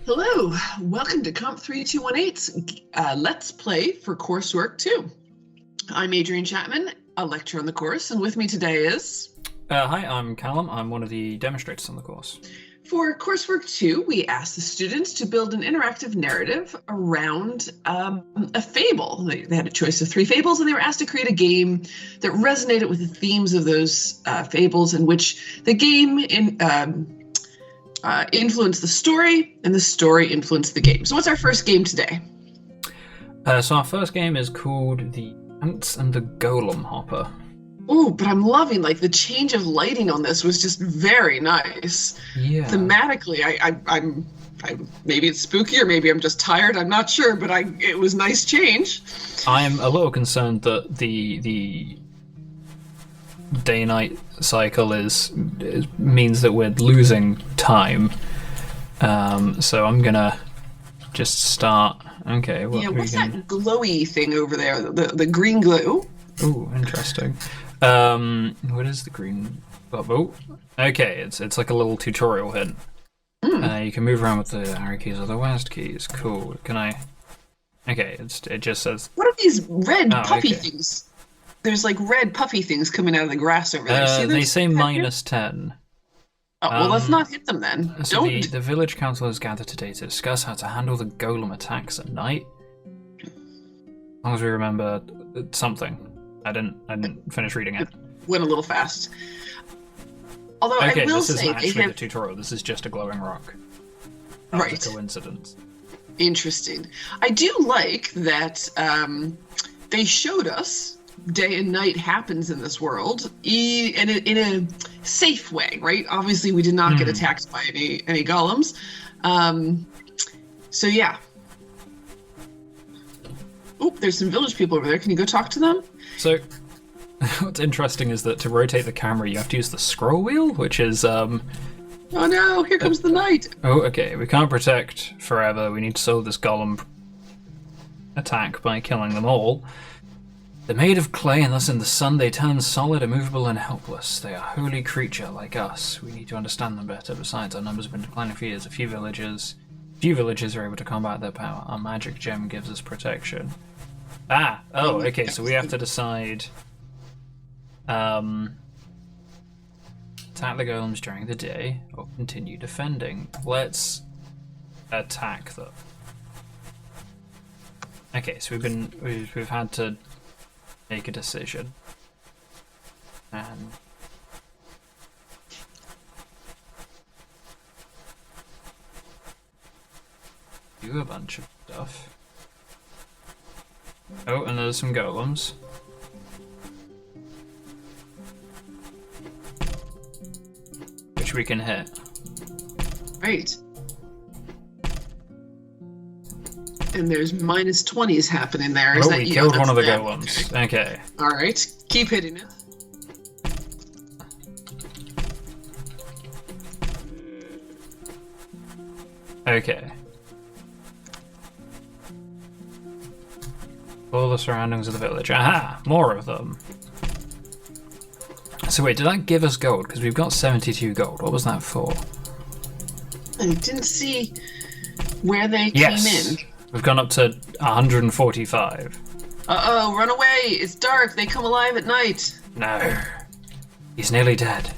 Hello, welcome to COMP3218's Let's Play for Coursework 2. I'm Adrian Chapman, a lecturer on the course, and with me today is... Hi, I'm Callum. I'm one of the demonstrators on the course. For Coursework 2, we asked the students to build an interactive narrative around a fable. They had a choice of 3 fables, and they were asked to create a game that resonated with the themes of those fables, in which the game influenced the story, and the story influenced the game. So what's our first game today? So our first game is called The Ants and the Golemhopper. Oh, but I'm loving, like, the change of lighting on this was just very nice. Yeah. Thematically, I'm maybe it's spooky or maybe I'm just tired. I'm not sure, but it was nice change. I'm a little concerned that the day-night cycle means that we're losing time. So I'm gonna just start. Okay. Yeah. What's that glowy thing over there? The green glow. Ooh, interesting. What is the green bubble? Okay, it's like a little tutorial hint. You can move around with the arrow keys or the WASD keys. Cool. Can I? Okay, it just says. What are these red puffy things? There's like red puffy things coming out of the grass over there. They say -10. Oh, well, let's not hit them then. So the village council has gathered today to discuss how to handle the golem attacks at night. As long as we remember something. I didn't finish reading it. Went a little fast. Although okay, I will this say isn't actually the tutorial. This is just a glowing rock. That was a coincidence. Interesting. I do like that they showed us day and night happens in this world in a safe way, right? Obviously, we did not get attacked by any golems. So yeah. Oh, there's some village people over there. Can you go talk to them? So, what's interesting is that to rotate the camera, you have to use the scroll wheel, which is Oh no! Here comes the night. Oh, okay. We can't protect forever. We need to solve this golem attack by killing them all. They're made of clay, and thus in the sun they turn solid, immovable, and helpless. They are a holy creature like us. We need to understand them better. Besides, our numbers have been declining for years. Few villagers are able to combat their power. Our magic gem gives us protection. Okay, so we have to decide. Attack the golems during the day, or continue defending. Let's attack them. Okay, so we've had to make a decision, and do a bunch of stuff. Oh, and there's some golems. Which we can hit. Right. And there's -20s happening there. Is that we you? killed one of the them. golems. Okay. Alright. Keep hitting it. Okay. All the surroundings of the village. Aha! More of them. So wait, did that give us gold? Because we've got 72 gold. What was that for? I didn't see where they came in. We've gone up to 145. Uh-oh, run away! It's dark, they come alive at night. No. He's nearly dead.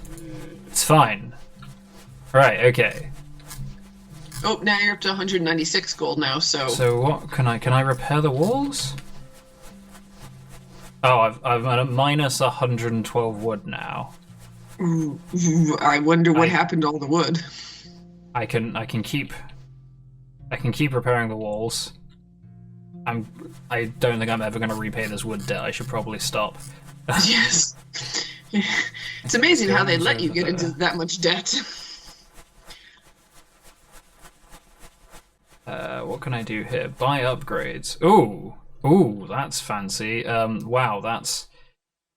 It's fine. Right, okay. Oh, now you're up to 196 gold now, so... So what, can I repair the walls? Oh, I'm at a -112 wood now. I wonder what happened to all the wood. I can keep repairing the walls. I don't think I'm ever going to repay this wood debt. I should probably stop. Yes. It's amazing how they let you get into that much debt. What can I do here? Buy upgrades. Ooh, that's fancy. Wow, that's...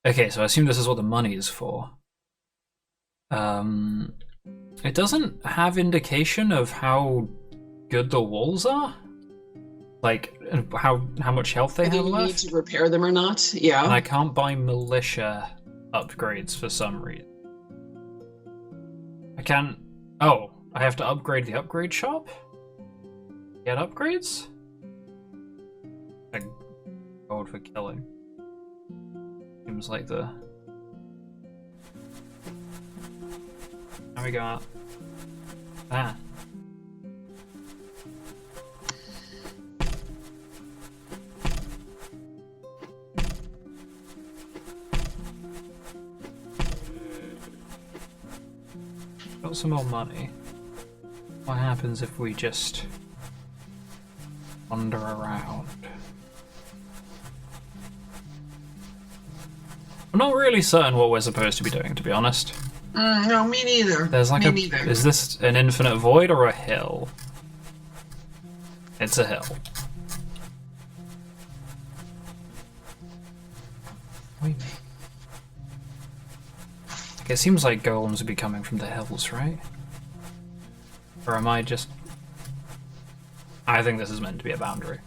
Okay, so I assume this is what the money is for. It doesn't have indication of how good the walls are? Like, how much health they have left? You need to repair them or not, yeah. And I can't buy militia upgrades for some reason. I can't... Oh, I have to upgrade the upgrade shop? Get upgrades? Like gold for killing. Seems like the... How we go out? Ah. Got some more money. What happens if we just wander around? I'm not really certain what we're supposed to be doing, to be honest. No, me neither. There's like me neither. Is this an infinite void or a hill? It's a hill. Wait. It seems like golems would be coming from the hills, right? Or am I just... I think this is meant to be a boundary.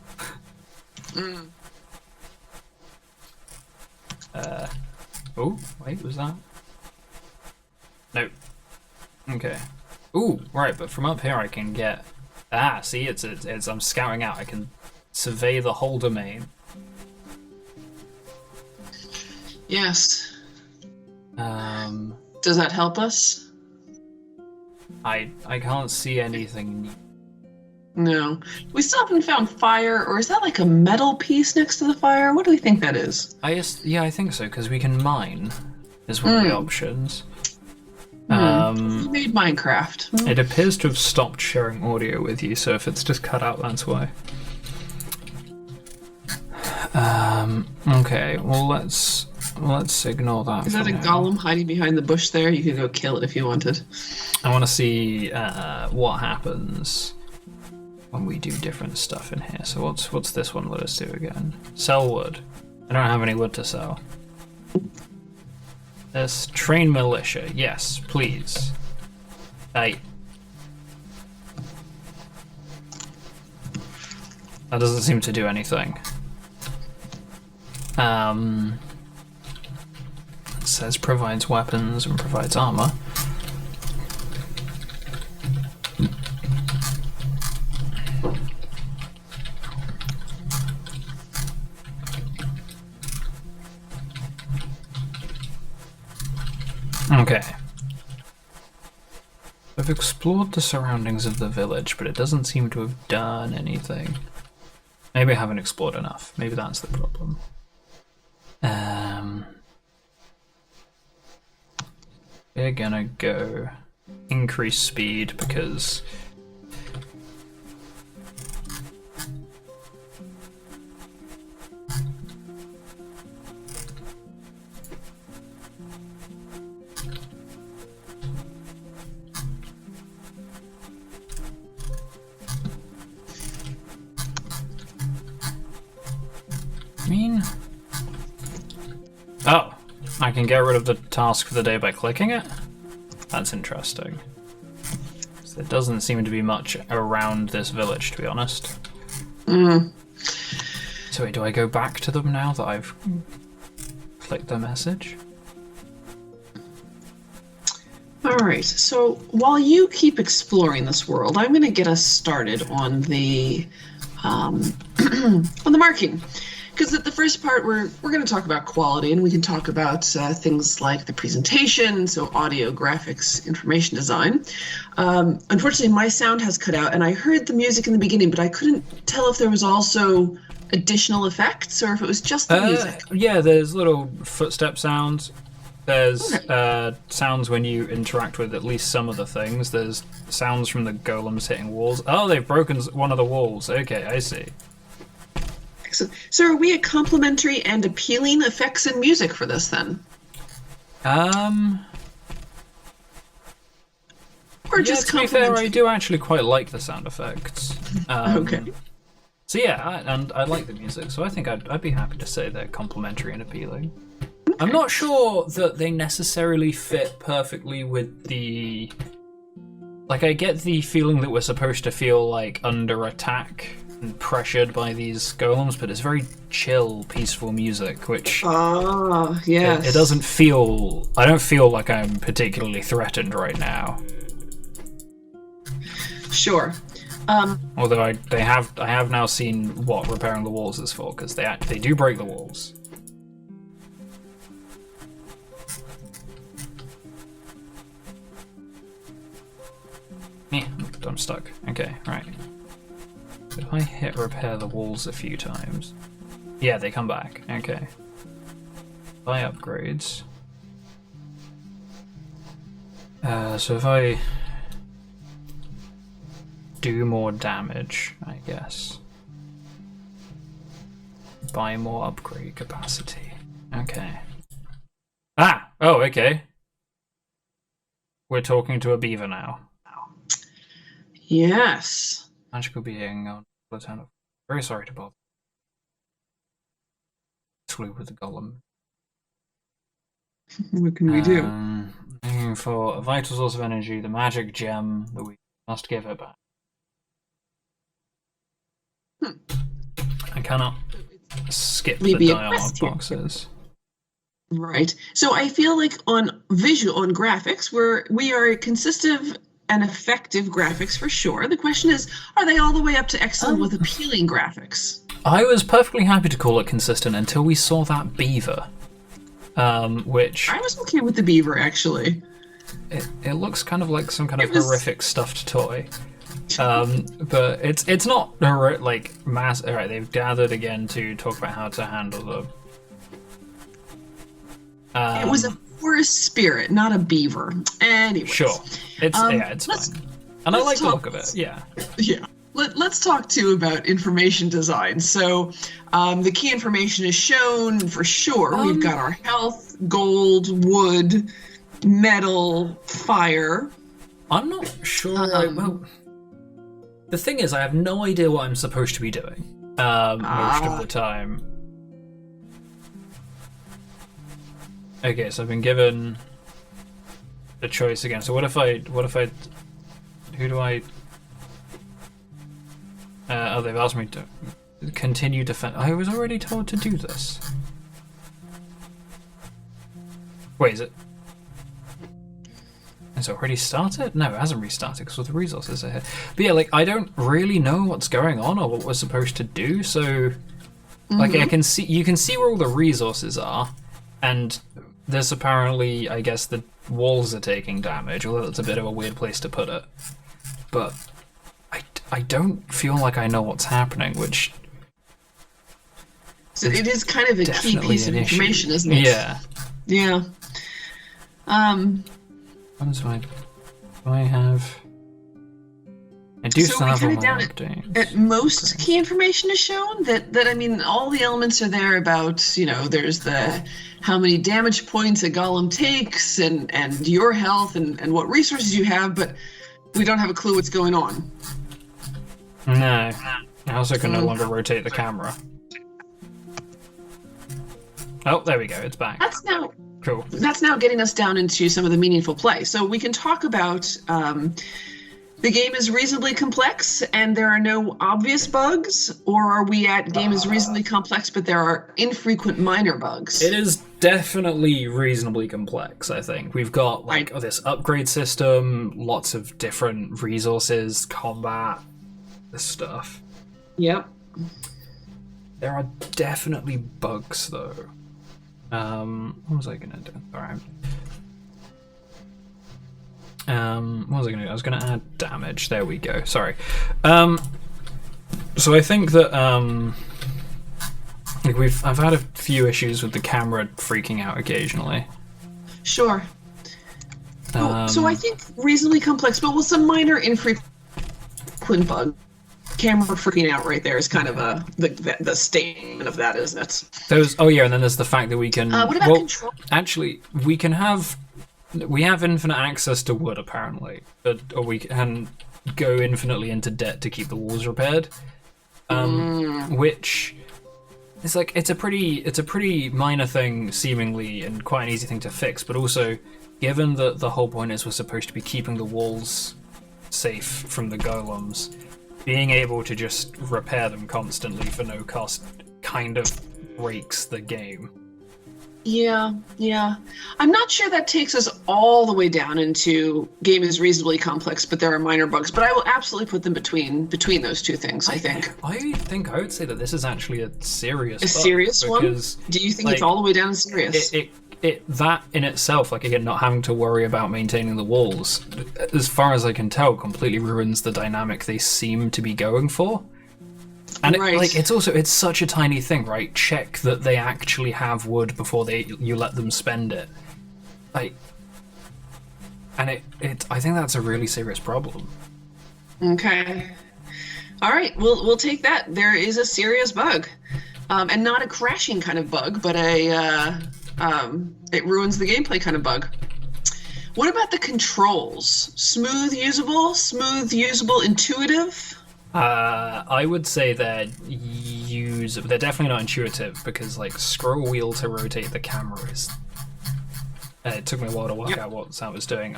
Oh, wait, was that? Nope. Okay. Ooh, right, but from up here I can get... Ah, see, it's I'm scouting out. I can survey the whole domain. Yes. Does that help us? I can't see anything new. No. We still haven't found fire, or is that like a metal piece next to the fire? What do we think that is? Yeah, I think so, because we can mine, is one of the options. We made Minecraft. It appears to have stopped sharing audio with you, so if it's just cut out, that's why. Okay, well let's ignore that. Is that a golem hiding behind the bush there? You could go kill it if you wanted. I want to see what happens when we do different stuff in here. So what's this one let us do again? Sell wood. I don't have any wood to sell. Let's train militia. Yes, please. Hey. That doesn't seem to do anything. It says provides weapons and provides armor. Okay. I've explored the surroundings of the village, but it doesn't seem to have done anything. Maybe I haven't explored enough. Maybe that's the problem. We're gonna go increase speed because oh, I can get rid of the task for the day by clicking it? That's interesting. So there doesn't seem to be much around this village, to be honest. So wait, do I go back to them now that I've clicked their message? Alright, so while you keep exploring this world, I'm going to get us started on the on the marking. Because at the first part, we're going to talk about quality, and we can talk about things like the presentation, so audio, graphics, information design. Unfortunately, my sound has cut out, and I heard the music in the beginning, but I couldn't tell if there was also additional effects or if it was just the music. Yeah, there's little footstep sounds. There's sounds when you interact with at least some of the things. There's sounds from the golems hitting walls. Oh, they've broken one of the walls. Okay, I see. Excellent. So are we at complementary and appealing effects and music for this then? Or just to be fair, I do actually quite like the sound effects. Okay. So yeah, and I like the music, so I think I'd be happy to say they're complementary and appealing. Okay. I'm not sure that they necessarily fit perfectly with the... Like, I get the feeling that we're supposed to feel like under attack and pressured by these golems, but it's very chill, peaceful music, which yes. It doesn't feel... I don't feel like I'm particularly threatened right now. Sure. Although I have now seen what repairing the walls is for, because they do break the walls. Yeah, I'm stuck. Okay, right. If I hit repair the walls a few times, yeah, they come back. Okay. Buy upgrades. So if I do more damage, I guess. Buy more upgrade capacity. Okay. Ah! Oh, okay. We're talking to a beaver now. Yes. Magical being on the town of... Very sorry to bother. Flew with the golem. What can we do? Looking for a vital source of energy, the magic gem that we must give it back. I cannot skip Maybe the a dialogue quest here. boxes. Right. So I feel like on graphics, we are consistent and effective graphics for sure. The question is, are they all the way up to excellent with appealing graphics? I was perfectly happy to call it consistent until we saw that beaver. Which I was okay with the beaver, actually. it looks kind of like some kind of horrific stuffed toy. But it's not like mass. All right, they've gathered again to talk about how to handle them. It was a forest spirit, not a beaver. Anyway. Sure. It's fine. And I like the look of it. Yeah. Yeah. Let's talk too about information design. So the key information is shown for sure. We've got our health, gold, wood, metal, fire. I'm not sure. Well, the thing is, I have no idea what I'm supposed to be doing most of the time. Okay, so I've been given a choice again. So what if I? Who do I? They've asked me to continue defend. I was already told to do this. Wait, is it? It's already started? No, it hasn't restarted because all the resources are here. But yeah, like I don't really know what's going on or what we're supposed to do. So, like, you can see where all the resources are, and there's apparently, I guess, the walls are taking damage. Although that's a bit of a weird place to put it, but. I don't feel like I know what's happening, which... So it is kind of a key piece of information, isn't it? Yeah. Yeah. What do I have? I do still have all my updates. At most key information is shown that I mean, all the elements are there about, there's the how many damage points a golem takes and your health and what resources you have, but we don't have a clue what's going on. No. I also can no longer rotate the camera. Oh, there we go. It's back. That's now cool. That's now getting us down into some of the meaningful play. So we can talk about the game is reasonably complex and there are no obvious bugs, or are we at game is reasonably complex but there are infrequent minor bugs? It is definitely reasonably complex, I think. We've got this upgrade system, lots of different resources, combat, this stuff. Yep. There are definitely bugs though. What was I gonna do? Alright. What was I gonna do? I was gonna add damage. There we go. Sorry. So I think that I've had a few issues with the camera freaking out occasionally. Sure. So I think reasonably complex, but with some minor infrequent bugs. Camera freaking out right there is kind of the statement of that, isn't it? And then there's the fact that we can. What about control? Actually, we have infinite access to wood apparently, or we can go infinitely into debt to keep the walls repaired. Which is it's a pretty minor thing seemingly, and quite an easy thing to fix. But also, given that the whole point is we're supposed to be keeping the walls safe from the golems. Being able to just repair them constantly for no cost kind of breaks the game. Yeah, yeah. I'm not sure that takes us all the way down into game is reasonably complex, but there are minor bugs. But I will absolutely put them between those two things, I think. I would say that this is actually a serious A bug, serious one? because Do you think it's all the way down to serious? that in itself, like again, not having to worry about maintaining the walls, as far as I can tell, completely ruins the dynamic they seem to be going for. And Right. it's such a tiny thing, right? Check that they actually have wood before you let them spend it. Like, and I think that's a really serious problem. Okay. All right, we'll take that. There is a serious bug, and not a crashing kind of bug, but it ruins the gameplay kind of bug. What about the controls? Smooth, usable, intuitive? I would say they're They're definitely not intuitive, because like scroll wheel to rotate the camera is. It took me a while to work out what that was doing.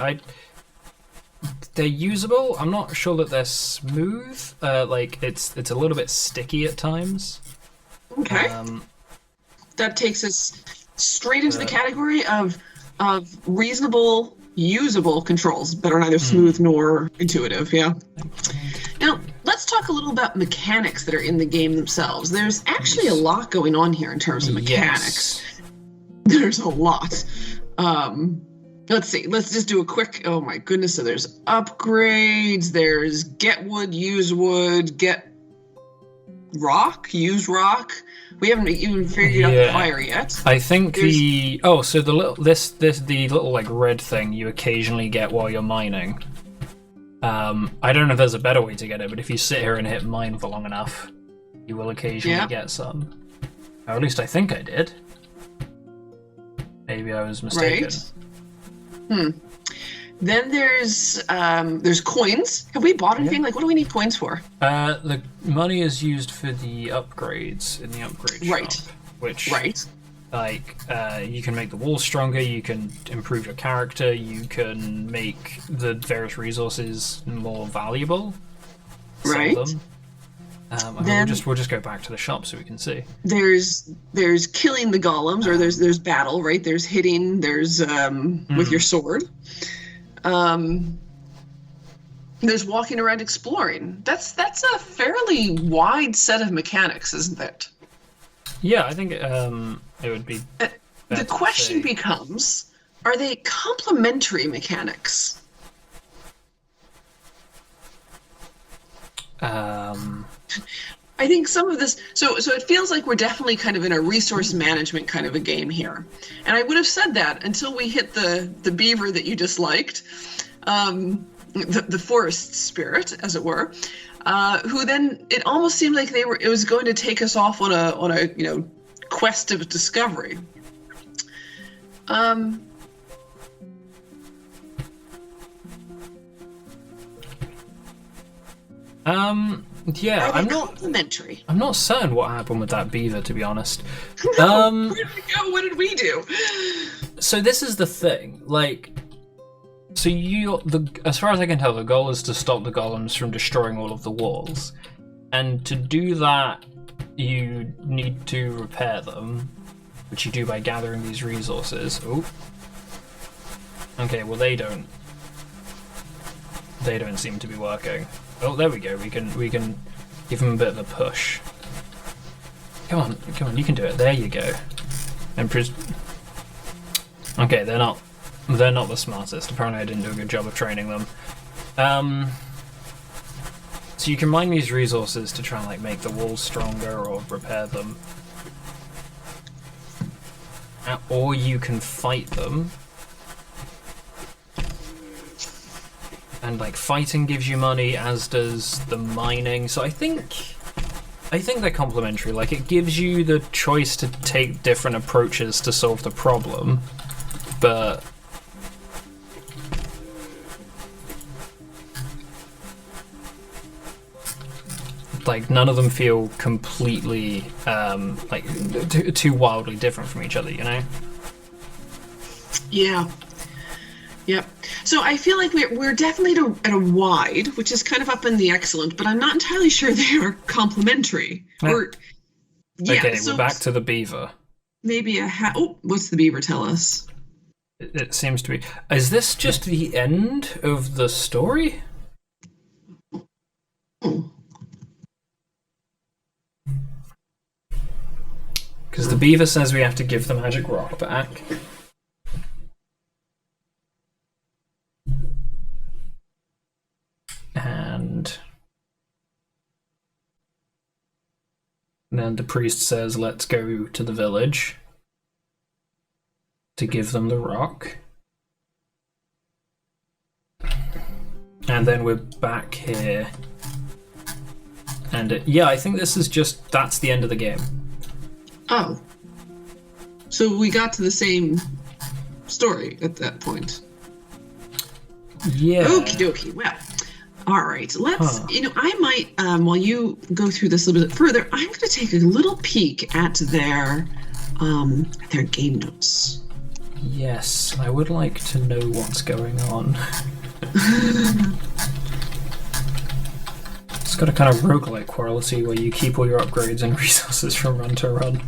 They're usable. I'm not sure that they're smooth. Like it's a little bit sticky at times. Okay. That takes us straight into the category of reasonable, usable controls, but are neither smooth nor intuitive. Yeah. Now, let's talk a little about mechanics that are in the game themselves. There's actually a lot going on here in terms of mechanics. Yes. There's a lot. Let's see. Let's just do a quick. Oh my goodness! So there's upgrades. There's get wood, use wood, get rock, use rock. We haven't even figured out the fire yet. I think the little like red thing you occasionally get while you're mining. I don't know if there's a better way to get it, but if you sit here and hit mine for long enough, you will occasionally get some. Or at least I think I did. Maybe I was mistaken. Right. Then there's coins. Have we bought anything? Like, what do we need coins for? The money is used for the upgrades in the upgrade shop. Which, like, you can make the walls stronger, you can improve your character, you can make the various resources more valuable. Right. Sell them. Then we'll just go back to the shop so we can see. There's killing the golems, or there's battle, right? There's hitting. There's with your sword. There's walking around exploring. That's a fairly wide set of mechanics, isn't it? Yeah, I think it would be. The question becomes: are they complementary mechanics? I think some of this, so it feels like we're definitely kind of in a resource management kind of a game here. And I would have said that until we hit the beaver that you disliked, the forest spirit, as it were, who then, it almost seemed like it was going to take us off on a quest of discovery. Yeah, I'm complimentary. I'm not certain what happened with that beaver, to be honest. Where did it go? What did we do? So this is the thing, like, as far as I can tell, the goal is to stop the golems from destroying all of the walls, and to do that, you need to repair them, which you do by gathering these resources. Oh, okay. Well, they don't seem to be working. Oh, there we go. We can give them a bit of a push. Come on, you can do it. There you go. And okay, they're not the smartest. Apparently, I didn't do a good job of training them. So you can mine these resources to try and like make the walls stronger or repair them, or you can fight them. And like fighting gives you money, as does the mining. So I think they're complementary. Like, it gives you the choice to take different approaches to solve the problem, but like none of them feel completely like too wildly different from each other, you know? Yeah. Yep. So I feel like we're definitely at a wide, which is kind of up in the excellent, but I'm not entirely sure they are complementary. Okay, we're back to the beaver. maybe a Oh, what's the beaver tell us? It seems to be. Is this just the end of the story? Oh. Because the beaver says we have to give the magic rock back. And then the priest says, let's go to the village to give them the rock. And then we're back here. And yeah, I think this is that's the end of the game. Oh. So we got to the same story at that point. Yeah. Okie dokie. Well, all right. Let's, I might, while you go through this a little bit further, I'm going to take a little peek at their game notes. Yes, I would like to know what's going on. It's got a kind of roguelike quality where you keep all your upgrades and resources from run to run.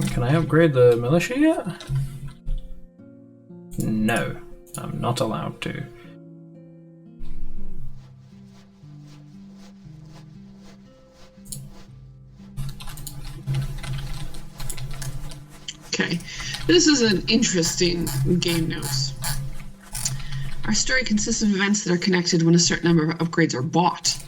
Can I upgrade the militia yet? No, I'm not allowed to. Okay, this is an interesting game notes. Our story consists of events that are connected when a certain number of upgrades are bought.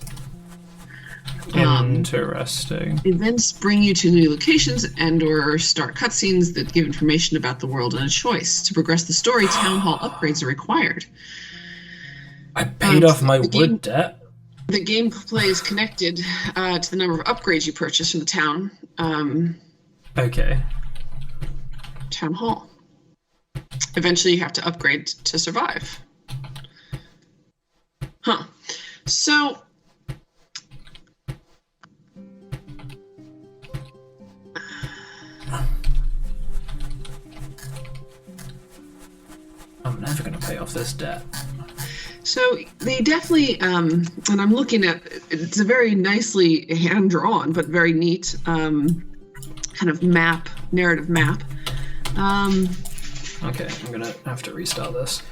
Interesting. Events bring you to new locations and or start cutscenes that give information about the world and a choice. To progress the story, town hall upgrades are required. I paid off my wood debt. The gameplay is connected to the number of upgrades you purchase from the town. Okay. Town hall. Eventually you have to upgrade to survive. Huh. So I'm never going to pay off this debt. So they definitely, and I'm looking at, it's a very nicely hand-drawn, but very neat kind of map, narrative map. Okay, I'm going to have to restart this.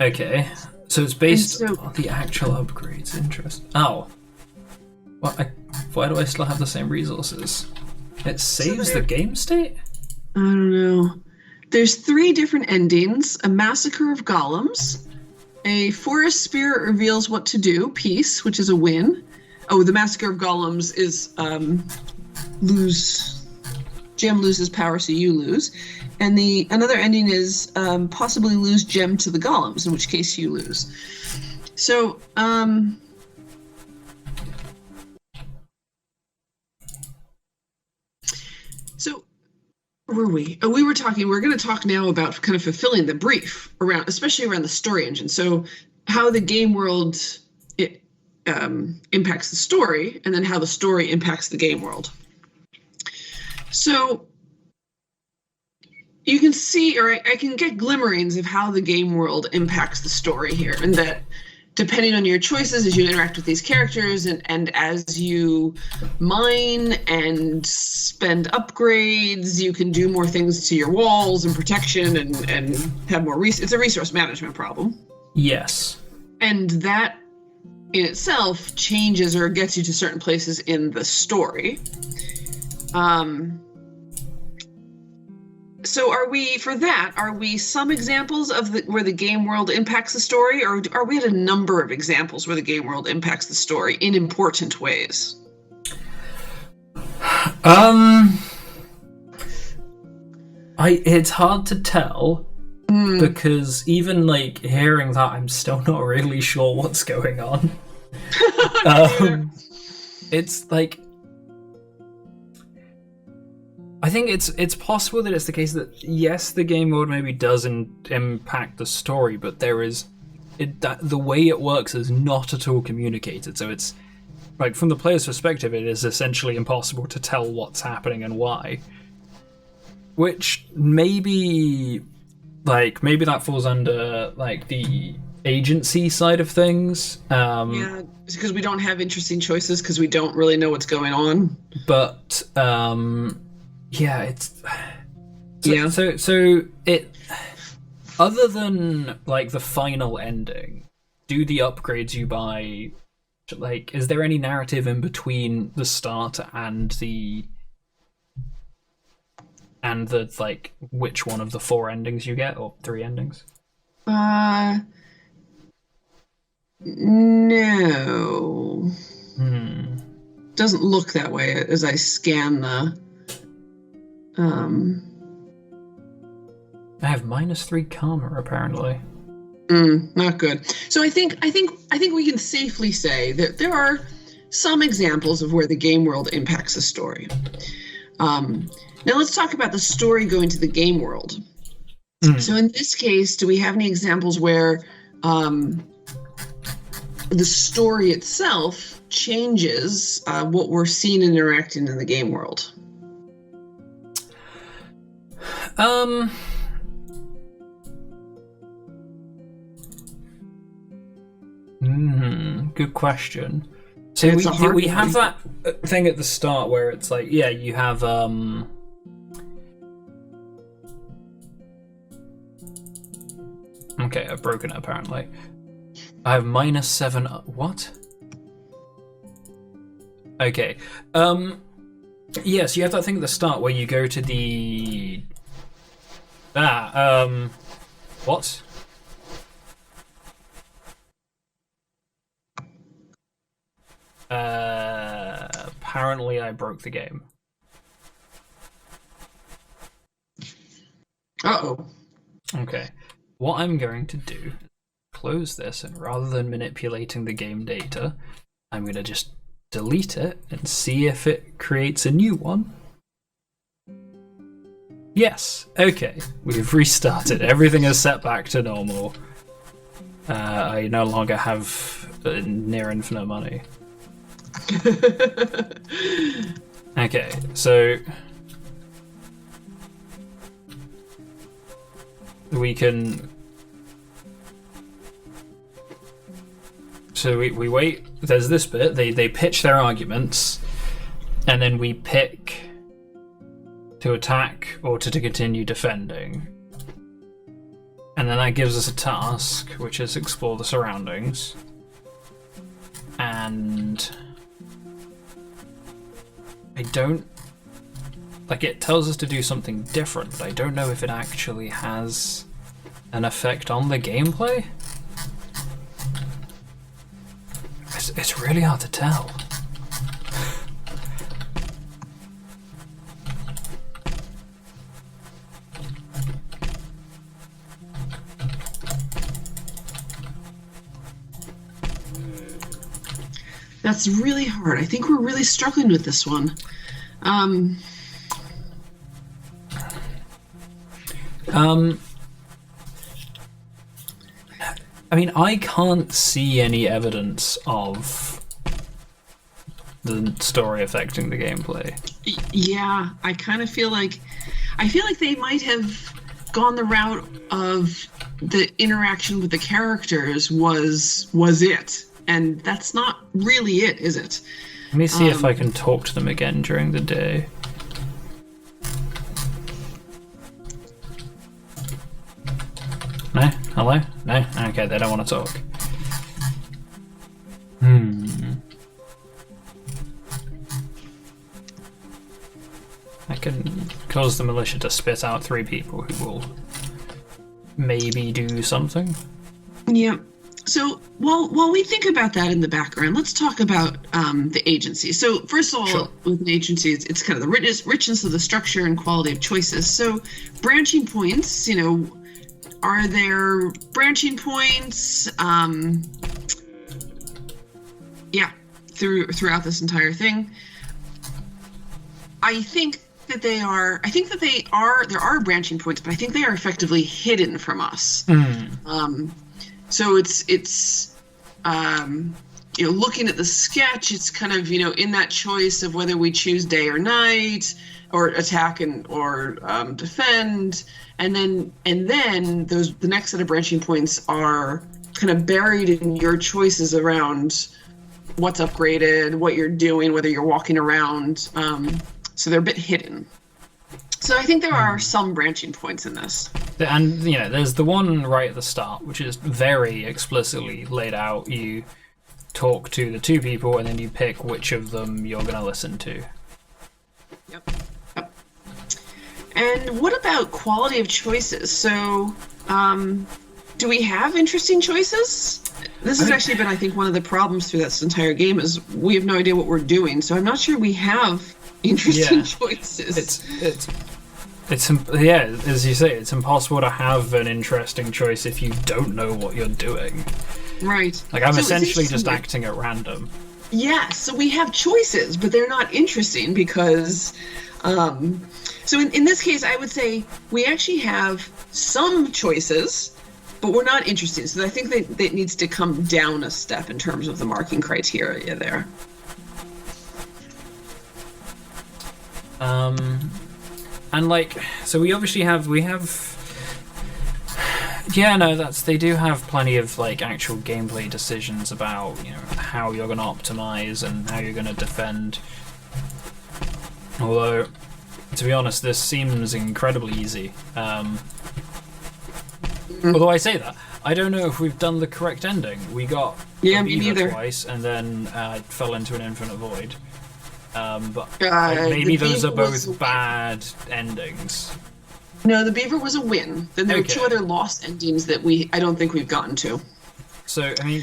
Okay. So it's based on the actual upgrades. Interesting. Oh. Why do I still have the same resources? It saves the game state? I don't know. There's 3 different endings. A massacre of golems. A forest spirit reveals what to do. Peace, which is a win. Oh, the massacre of golems is Gem loses power, so you lose. And another ending is possibly lose gem to the golems, in which case you lose. So, where were we? We're going to talk now about kind of fulfilling the brief especially around the story engine. So how the game world impacts the story, and then how the story impacts the game world. So you can see, or I can get glimmerings of how the game world impacts the story here, and that depending on your choices as you interact with these characters and as you mine and spend upgrades, you can do more things to your walls and protection and have more it's a resource management problem. Yes. And that in itself changes or gets you to certain places in the story. So are we some examples of where the game world impacts the story, or are we at a number of examples where the game world impacts the story in important ways? It's hard to tell because even like hearing that, I'm still not really sure what's going on. It's like, I think it's possible that it's the case that yes, the game mode maybe doesn't impact the story, but the way it works is not at all communicated. So it's like, from the player's perspective, it is essentially impossible to tell what's happening and why. Which maybe that falls under like the agency side of things. Yeah, it's because we don't have interesting choices because we don't really know what's going on. But yeah, it's Yeah. So it, other than like the final ending, do the upgrades you buy, like, is there any narrative in between the start and the like which one of the 4 endings you get, or 3 endings? No. Doesn't look that way as I scan the. I have -3 karma apparently. Not good. So I think we can safely say that there are some examples of where the game world impacts the story. Now let's talk about the story going to the game world. So in this case, do we have any examples where the story itself changes what we're seeing and interacting in the game world? Good question. So we have that thing at the start where it's like, yeah, you have okay, I've broken it apparently. I have -7. What? Okay. Yeah, so you have that thing at the start where you go to the what? Apparently I broke the game. Uh-oh. Okay. What I'm going to do, close this, and rather than manipulating the game data, I'm going to just delete it and see if it creates a new one. Yes. Okay. We've restarted. Everything is set back to normal. I no longer have near infinite money. Okay, so we can. So we wait. There's this bit. They pitch their arguments, and then we pick to attack or to continue defending. And then that gives us a task, which is explore the surroundings. And I don't... like, it tells us to do something different, but I don't know if it actually has an effect on the gameplay. It's really hard to tell. That's really hard. I think we're really struggling with this one. I mean, I can't see any evidence of the story affecting the gameplay. Yeah, I kind of feel like they might have gone the route of the interaction with the characters was it, and that's not really it, is it? Let me see if I can talk to them again during the day. No? Hello? No? Okay, they don't want to talk. I can cause the militia to spit out 3 people who will maybe do something. Yeah. So while we think about that in the background, let's talk about the agency. So first of all, sure. With an agency, it's kind of the richness of the structure and quality of choices. So branching points, are there branching points? Throughout this entire thing. I think that there are branching points, but I think they are effectively hidden from us. So it's looking at the sketch, it's kind of, in that choice of whether we choose day or night, or attack or defend, and then the next set of branching points are kind of buried in your choices around what's upgraded, what you're doing, whether you're walking around. So they're a bit hidden. So I think there are some branching points in this. And, there's the one right at the start, which is very explicitly laid out. You talk to the two people, and then you pick which of them you're going to listen to. Yep. And what about quality of choices? So, do we have interesting choices? This has actually been, I think, one of the problems through this entire game is we have no idea what we're doing. So I'm not sure we have interesting choices. It's as you say, it's impossible to have an interesting choice if you don't know what you're doing. Right. Like, I'm essentially just acting at random. Yeah, so we have choices, but they're not interesting because... so in this case, I would say we actually have some choices, but we're not interesting. So I think that it needs to come down a step in terms of the marking criteria there. And so we obviously have they do have plenty of actual gameplay decisions about how you're going to optimize and how you're going to defend. Although, to be honest, this seems incredibly easy. Although I say that, I don't know if we've done the correct ending. We got me neither twice, and then fell into an infinite void. But maybe those are both bad endings. No, the beaver was a win. Then there were two other lost endings that I don't think we've gotten to. So I mean,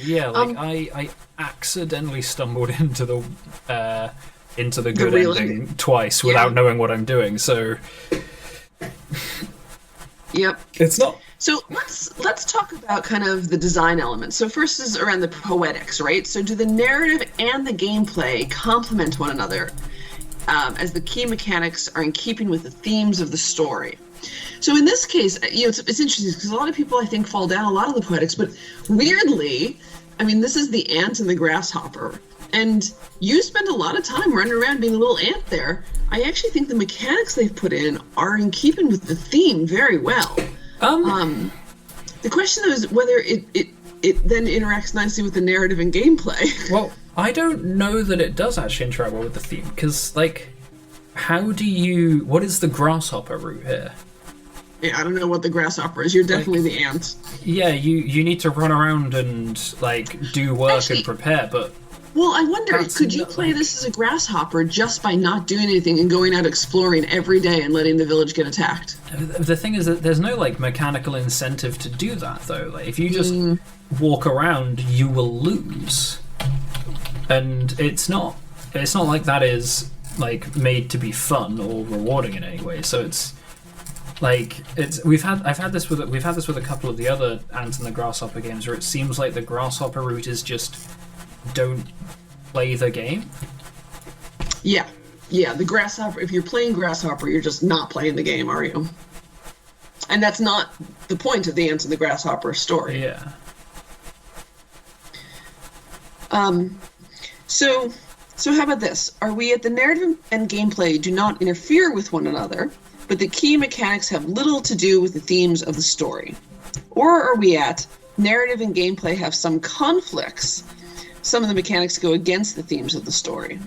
I accidentally stumbled into the good ending twice without knowing what I'm doing. So yep, it's not. So let's talk about kind of the design elements. So first is around the poetics, right? So do the narrative and the gameplay complement one another as the key mechanics are in keeping with the themes of the story? So in this case, it's interesting because a lot of people, I think, fall down a lot of the poetics, but weirdly, I mean, this is the ant and the grasshopper, and you spend a lot of time running around being a little ant there. I actually think the mechanics they've put in are in keeping with the theme very well. The question though is whether it then interacts nicely with the narrative and gameplay. Well, I don't know that it does actually interact well with the theme, because what is the grasshopper route here? Yeah, I don't know what the grasshopper is. You're definitely the ant. Yeah, you need to run around and do work and prepare, but... Well, I wonder, could you play this as a grasshopper just by not doing anything and going out exploring every day and letting the village get attacked? The thing is that there's no mechanical incentive to do that, though. If you just walk around, you will lose, and it's not like that is made to be fun or rewarding in any way. So we've had this with a couple of the other Ant and the Grasshopper games where it seems like the grasshopper route is just don't play the game. Yeah, the grasshopper, if you're playing grasshopper, you're just not playing the game, are you? And that's not the point of the Ant and the Grasshopper story. Yeah. So how about this? Are we at the narrative and gameplay do not interfere with one another, but the key mechanics have little to do with the themes of the story? Or are we at narrative and gameplay have some conflicts? Some of the mechanics go against the themes of the story.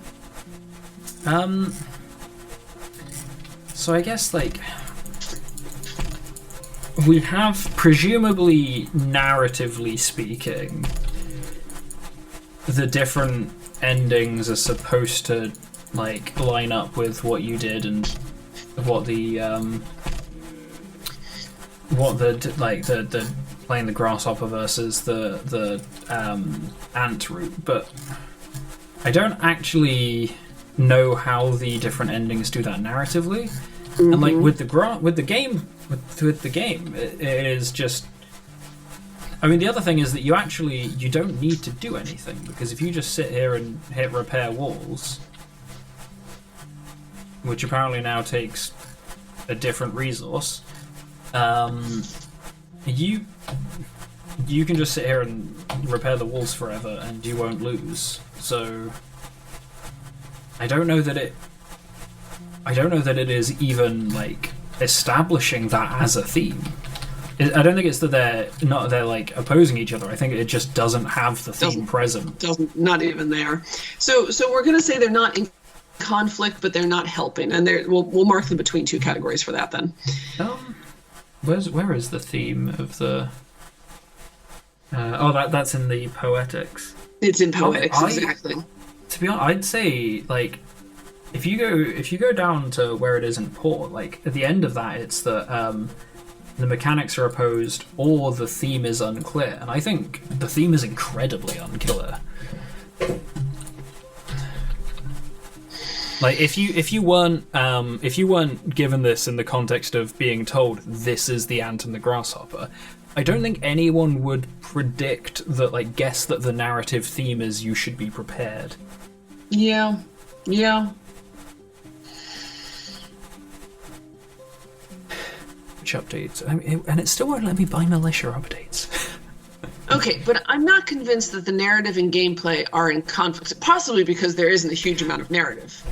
So I guess we have, presumably narratively speaking, the different endings are supposed to line up with what you did and what the playing the grasshopper versus the ant route, but I don't actually know how the different endings do that narratively. Mm-hmm. And with the game, it is just. I mean, the other thing is that you don't need to do anything, because if you just sit here and hit repair walls, which apparently now takes a different resource, you can just sit here and repair the walls forever and you won't lose. So I don't know that it is even establishing that as a theme. I don't think it's that they're like opposing each other. I think it just doesn't have the theme present. Not even there. So we're going to say they're not in conflict, but they're not helping, and we'll mark them between two categories for that then. Where is the theme of the? That's in the poetics. It's in poetics, exactly. To be honest, I'd say like if you go down to where it is in port, like at the end of that, it's that the mechanics are opposed or the theme is unclear, and I think the theme is incredibly unclear. Like if you weren't given this in the context of being told this is the ant and the grasshopper, I don't think anyone would predict that, like, guess that the narrative theme is you should be prepared. Yeah. Which updates? And it still won't let me buy militia updates. Okay, but I'm not convinced that the narrative and gameplay are in conflict, possibly because there isn't a huge amount of narrative.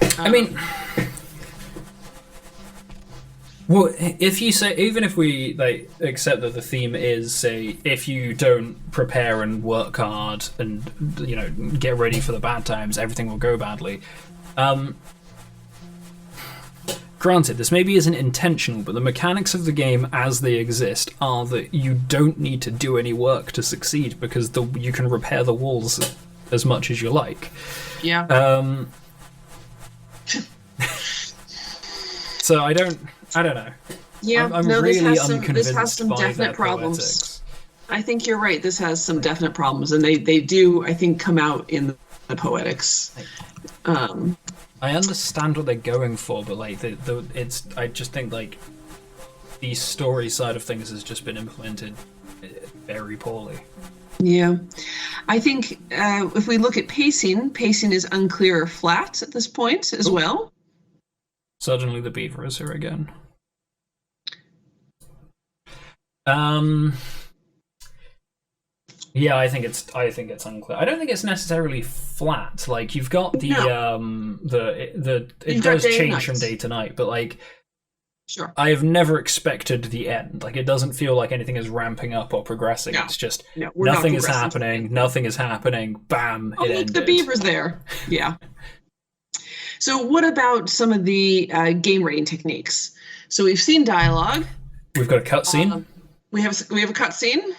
Well, if you say, even if we like accept that the theme is, say, if you don't prepare and work hard and get ready for the bad times, everything will go badly. Granted, this maybe isn't intentional, but the mechanics of the game as they exist are that you don't need to do any work to succeed because you can repair the walls as much as you like. Yeah. So I don't know. Yeah, I'm really unconvinced this has some by definite their problems. poetics. I think you're right. This has some definite problems, and they do, I think, come out in the poetics. I understand what they're going for, but like I just think like the story side of things has just been implemented very poorly. Yeah, I think if we look at pacing is unclear or flat at this point as well. Suddenly the beaver is here again. Yeah, I think it's unclear. I don't think it's necessarily flat. Like you've got it does change from day to night, but like sure. I have never expected the end. Like it doesn't feel like anything is ramping up or progressing. No. It's just nothing is happening. Nothing is happening. Bam! Oh, it look, ended. the beaver's there. Yeah. So what about some of the game rating techniques? So we've seen dialogue. We've got a cutscene. We have a cutscene.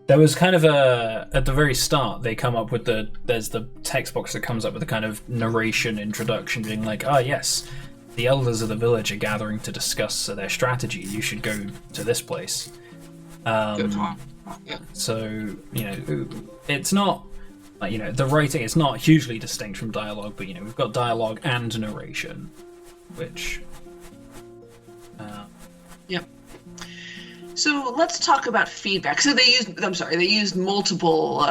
There was kind of at the very start they come up with there's the text box that comes up with a kind of narration introduction being like, yes, the elders of the village are gathering to discuss their strategy. You should go to this place. Good talk. Yeah. So it's not the writing is not hugely distinct from dialogue, but we've got dialogue and narration, which Yep. So let's talk about feedback. So they used multiple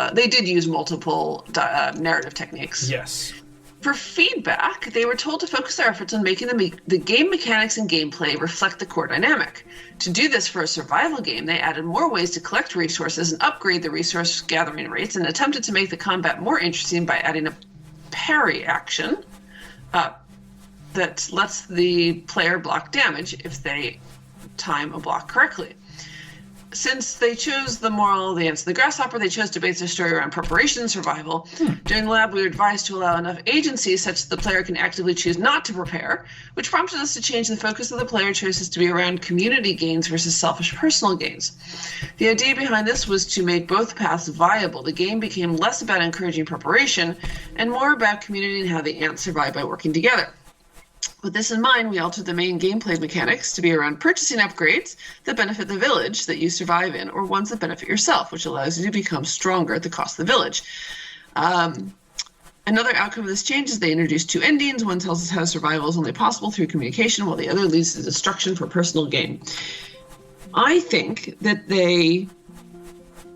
narrative techniques. Yes. For feedback, they were told to focus their efforts on making the game mechanics and gameplay reflect the core dynamic. To do this for a survival game, they added more ways to collect resources and upgrade the resource gathering rates, and attempted to make the combat more interesting by adding a parry action that lets the player block damage if they time a block correctly. Since they chose the moral, the ants and the grasshopper, they chose to base their story around preparation and survival. During the lab, we were advised to allow enough agency such that the player can actively choose not to prepare, which prompted us to change the focus of the player choices to be around community gains versus selfish personal gains. The idea behind this was to make both paths viable. The game became less about encouraging preparation and more about community and how the ants survive by working together. With this in mind, we altered the main gameplay mechanics to be around purchasing upgrades that benefit the village that you survive in, or ones that benefit yourself, which allows you to become stronger at the cost of the village. Another outcome of this change is they introduced two endings. One tells us how survival is only possible through communication, while the other leads to destruction for personal gain. I think that they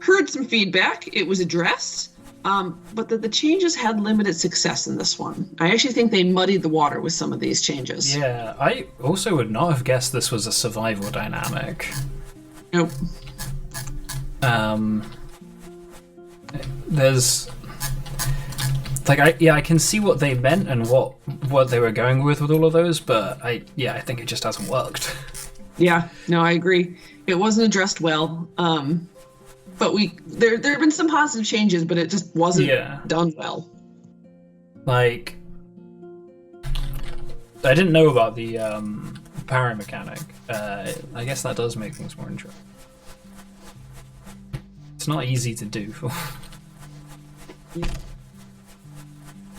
heard some feedback, it was addressed, but that the changes had limited success in this one. I actually think they muddied the water with some of these changes. Yeah, I also would not have guessed this was a survival dynamic. Nope. There's I can see what they meant and what they were going with all of those, but I think it just hasn't worked. Yeah, no, I agree. It wasn't addressed well. But there have been some positive changes, but it just wasn't done well. Like, I didn't know about the power mechanic. I guess that does make things more interesting. It's not easy to do.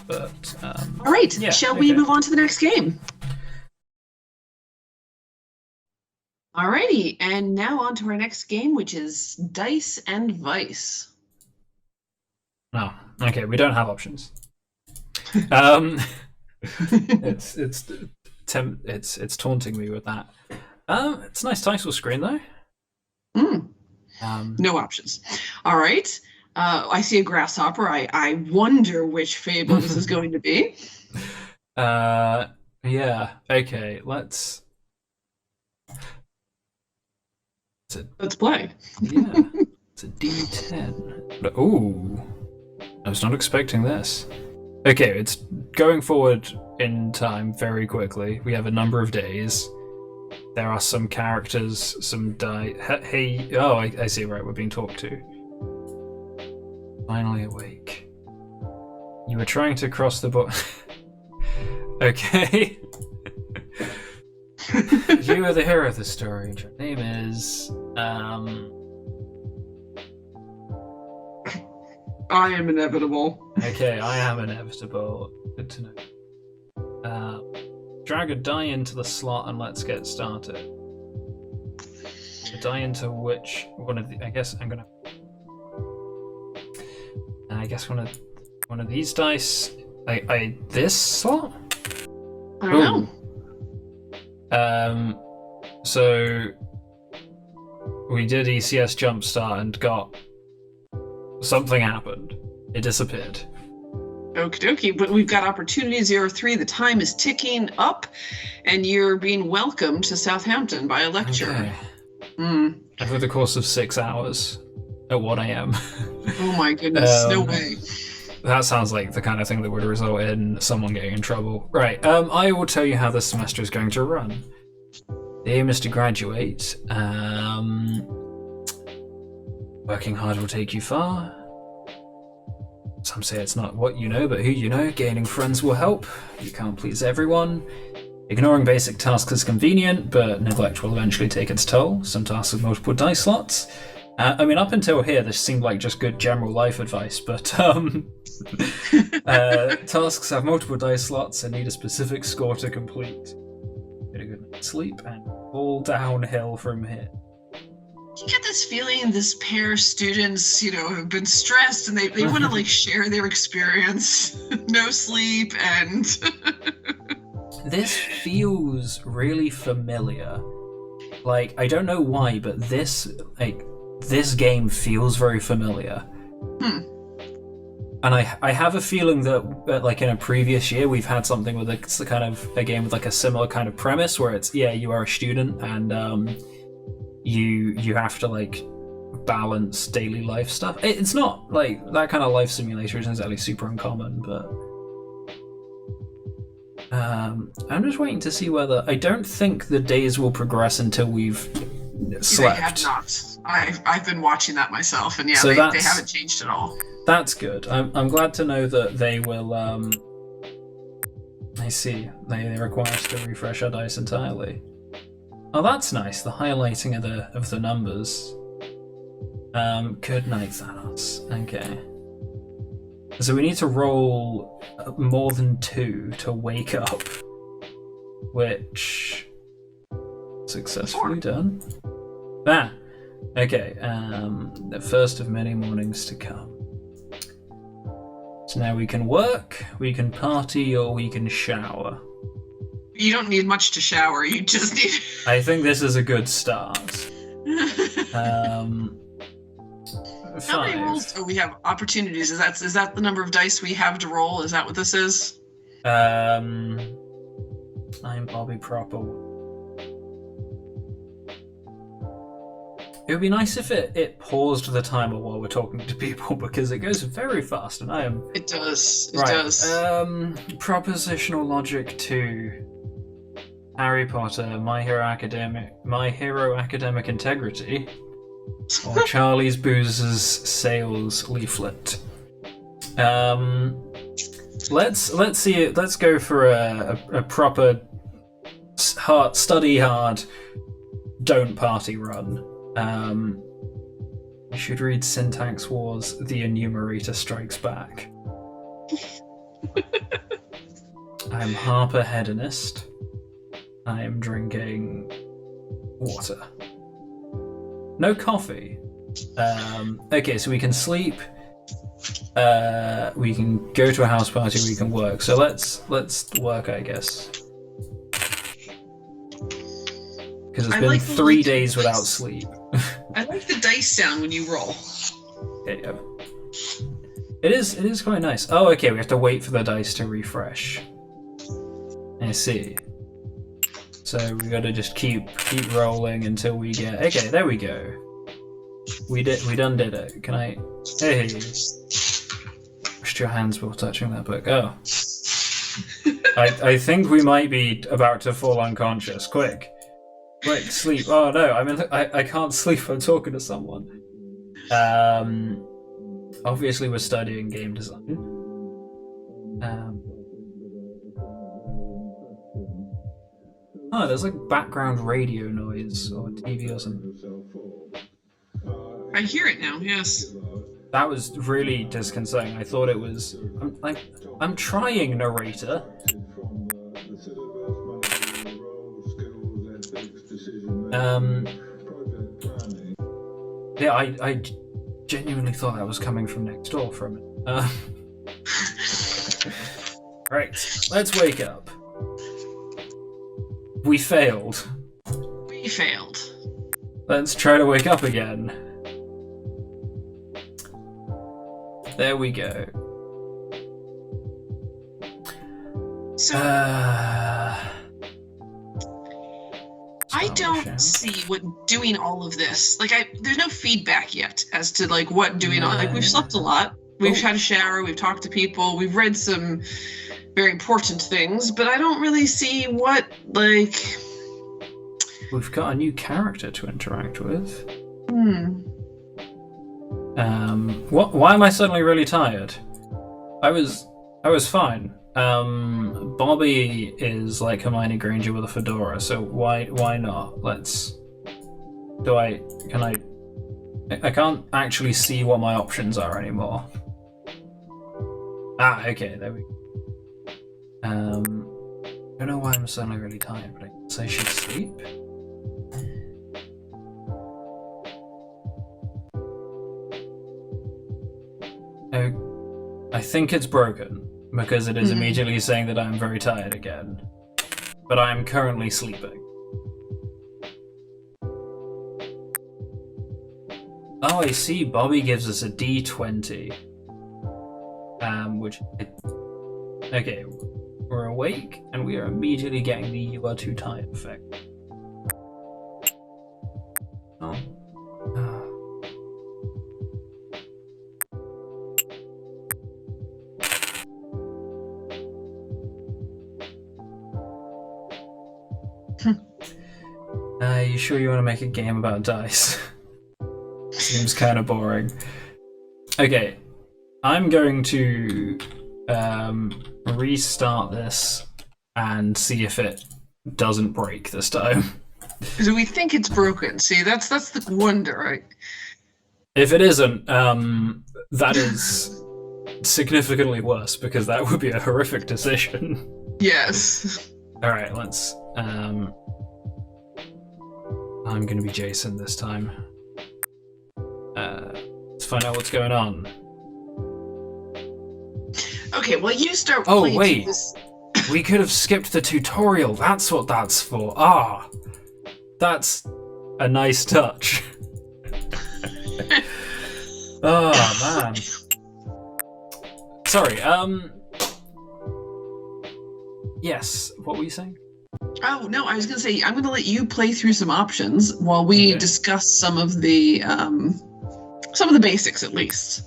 But all right, shall we move on to the next game? Alrighty, and now on to our next game, which is Dice and Vice. Oh, okay, we don't have options. It's taunting me with that. It's a nice title screen though. No options. All right. I see a grasshopper. I wonder which fable this is going to be. Yeah. Okay. Let's play. Yeah. It's a D10. Ooh. I was not expecting this. Okay, it's going forward in time very quickly. We have a number of days. There are some characters, some die. Hey, oh, I see, right, we're being talked to. Finally awake. You were trying to cross the book. Okay. You are the hero of the story. Your name is, I am inevitable. Okay, I am inevitable. Good to know. Drag a die into the slot and let's get started. A die into which one of the? I guess I'm gonna. I guess one of these dice. This slot. I don't know. So we did ECS Jumpstart and got. Something happened. It disappeared. Okie dokie, but we've got opportunity 03. The time is ticking up, and you're being welcomed to Southampton by a lecturer. Okay. Over the course of 6 hours at 1 a.m. Oh my goodness, no way. That sounds like the kind of thing that would result in someone getting in trouble. Right, I will tell you how this semester is going to run. The aim is to graduate. Working hard will take you far. Some say it's not what you know, but who you know. Gaining friends will help. You can't please everyone. Ignoring basic tasks is convenient, but neglect will eventually take its toll. Some tasks with multiple dice slots. I mean, up until here, this seemed like just good general life advice, but tasks have multiple dice slots and need a specific score to complete. Get a good night's sleep and fall downhill from here. You get this feeling this pair of students, have been stressed and they want to share their experience. No sleep and This feels really familiar. I don't know why, but this game feels very familiar. And I have a feeling that in a previous year we've had something with a game with a similar kind of premise where it's you are a student and you have to balance daily life stuff. It's not that kind of life simulator isn't exactly super uncommon, but I'm just waiting to see whether I don't think the days will progress until we've slept. They have not. I've been watching that myself, and so they haven't changed at all. That's good. I'm glad to know that they will. I see. They require us to refresh our dice entirely. Oh, that's nice. The highlighting of the numbers. Good night, Thanos. Okay. So we need to roll more than 2 to wake up, which successfully done. Okay. The first of many mornings to come. So now we can work, we can party, or we can shower. You don't need much to shower. You just need. I think this is a good start. How many rolls? Oh, we have opportunities. Is that the number of dice we have to roll? Is that what this is? I'm Bobby Proper. It would be nice if it paused the timer while we're talking to people because it goes very fast and I am. It does. It right. does. Propositional logic 2. Harry Potter, My Hero Academic Integrity, or Charlie's Boozer's Sales Leaflet. Let's see it. Let's go for a proper study hard, don't party run. You should read Syntax Wars, The Enumerator Strikes Back. I'm Harper Hedonist. I am drinking water. No coffee. Okay, so we can sleep. We can go to a house party. We can work. So let's work, I guess. Because it's been 3 days without sleep. I like the dice sound when you roll. Okay, yeah. It is quite nice. Oh, okay. We have to wait for the dice to refresh. I see. So we gotta just keep rolling until we get. Okay, there we go. We done did it. Can I? Hey. Washed your hands before touching that book. Oh. I think we might be about to fall unconscious. Quick, sleep. Oh no, I can't sleep. I'm talking to someone. Obviously we're studying game design. Oh, there's like background radio noise or TV or something. I hear it now, yes. That was really disconcerting. I thought it was... I'm trying, narrator. Yeah, I genuinely thought that was coming from next door for a minute. Right, let's wake up. We failed. Let's try to wake up again. There we go. So I don't see what doing all of this. There's no feedback yet as to what doing all. We've slept a lot. We've had a shower. We've talked to people. We've read some very important things, but I don't really see what We've got a new character to interact with. Why am I suddenly really tired? I was fine. Bobby is like Hermione Granger with a fedora, so why not? I can't actually see what my options are anymore. Okay, there we go. I don't know why I'm suddenly really tired, but I guess I should sleep. I think it's broken, because it is immediately saying that I'm very tired again. But I am currently sleeping. Oh, I see. Bobby gives us a D20. Okay, we're awake, and we are immediately getting the "you are too tired" effect. Oh. You sure you want to make a game about dice? Seems kind of boring. Okay, I'm going to restart this and see if it doesn't break this time. So we think it's broken. See, that's the wonder, right? If it isn't, that is significantly worse, because that would be a horrific decision. Yes. All right, let's. I'm going to be Jason this time. Let's find out what's going on. Okay, well, you start. Oh wait, we could have skipped the tutorial. That's what that's for. That's a nice touch. Oh man. Sorry. Yes. What were you saying? Oh no, I was going to say I'm going to let you play through some options while we discuss some of the basics at least.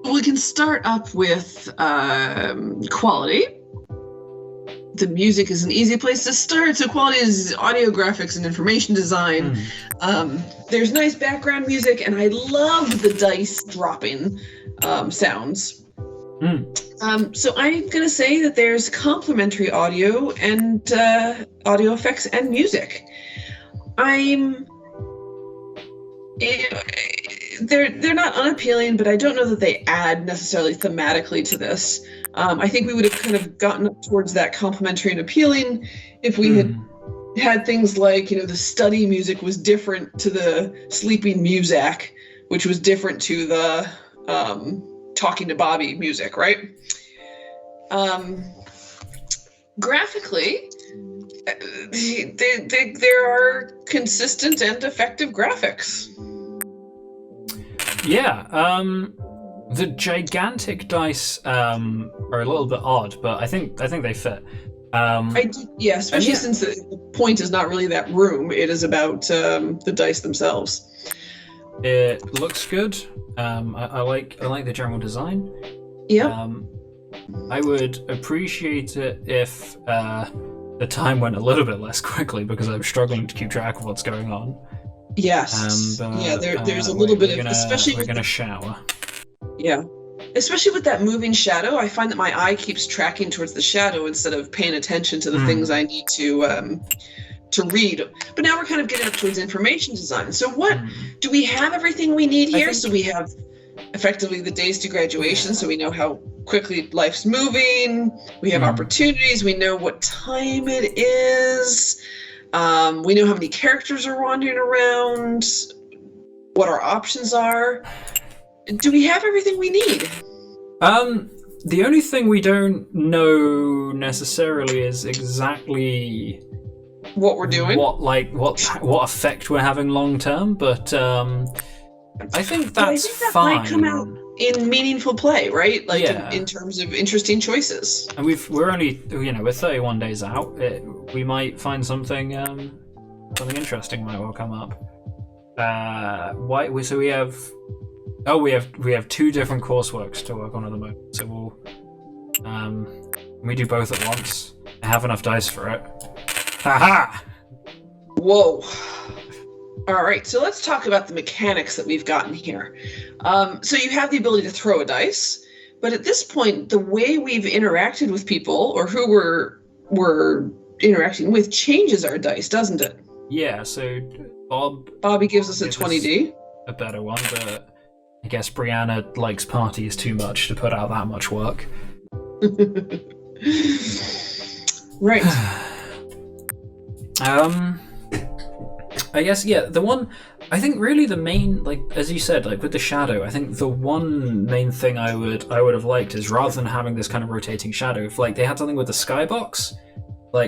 We can start up with quality. the music is an easy place to start. So quality is audio, graphics, and information design. There's nice background music, and I love the dice dropping sounds. So I'm going to say that there's complementary audio and audio effects and music. They're not unappealing, but I don't know that they add necessarily thematically to this. I think we would have kind of gotten up towards that complementary and appealing if we had things like, the study music was different to the sleeping music, which was different to the talking to Bobby music, right? Graphically, there are consistent and effective graphics. Yeah, the gigantic dice are a little bit odd, but I think they fit. Especially since the point is not really that room; it is about the dice themselves. It looks good. I like the general design. Yeah. I would appreciate it if the time went a little bit less quickly because I'm struggling to keep track of what's going on. Yes. There's a little bit of, especially we're gonna shower. Yeah. Especially with that moving shadow, I find that my eye keeps tracking towards the shadow instead of paying attention to the things I need to read. But now we're kind of getting up towards information design. So do we have everything we need here? So we have effectively the days to graduation, so we know how quickly life's moving. We have opportunities. We know what time it is. We know how many characters are wandering around, what our options are. Do we have everything we need? The only thing we don't know necessarily is exactly what we're doing, what effect we're having long term. But I think that's fine. Might come out in meaningful play, right? In terms of interesting choices. And we're only we're 31 days out. We might find something interesting might well come up. We have two different courseworks to work on at the moment. So we do both at once. I have enough dice for it. Haha! Whoa. All right, so let's talk about the mechanics that we've gotten here. So you have the ability to throw a dice, but at this point, the way we've interacted with people or who we're interacting with changes our dice, doesn't it? Yeah, so Bobby gives us a 20D. A better one, but I guess Brianna likes parties too much to put out that much work. Right. I guess, the one, I think really the main, as you said, with the shadow, I think the one main thing I would have liked is rather than having this kind of rotating shadow, if they had something with the skybox,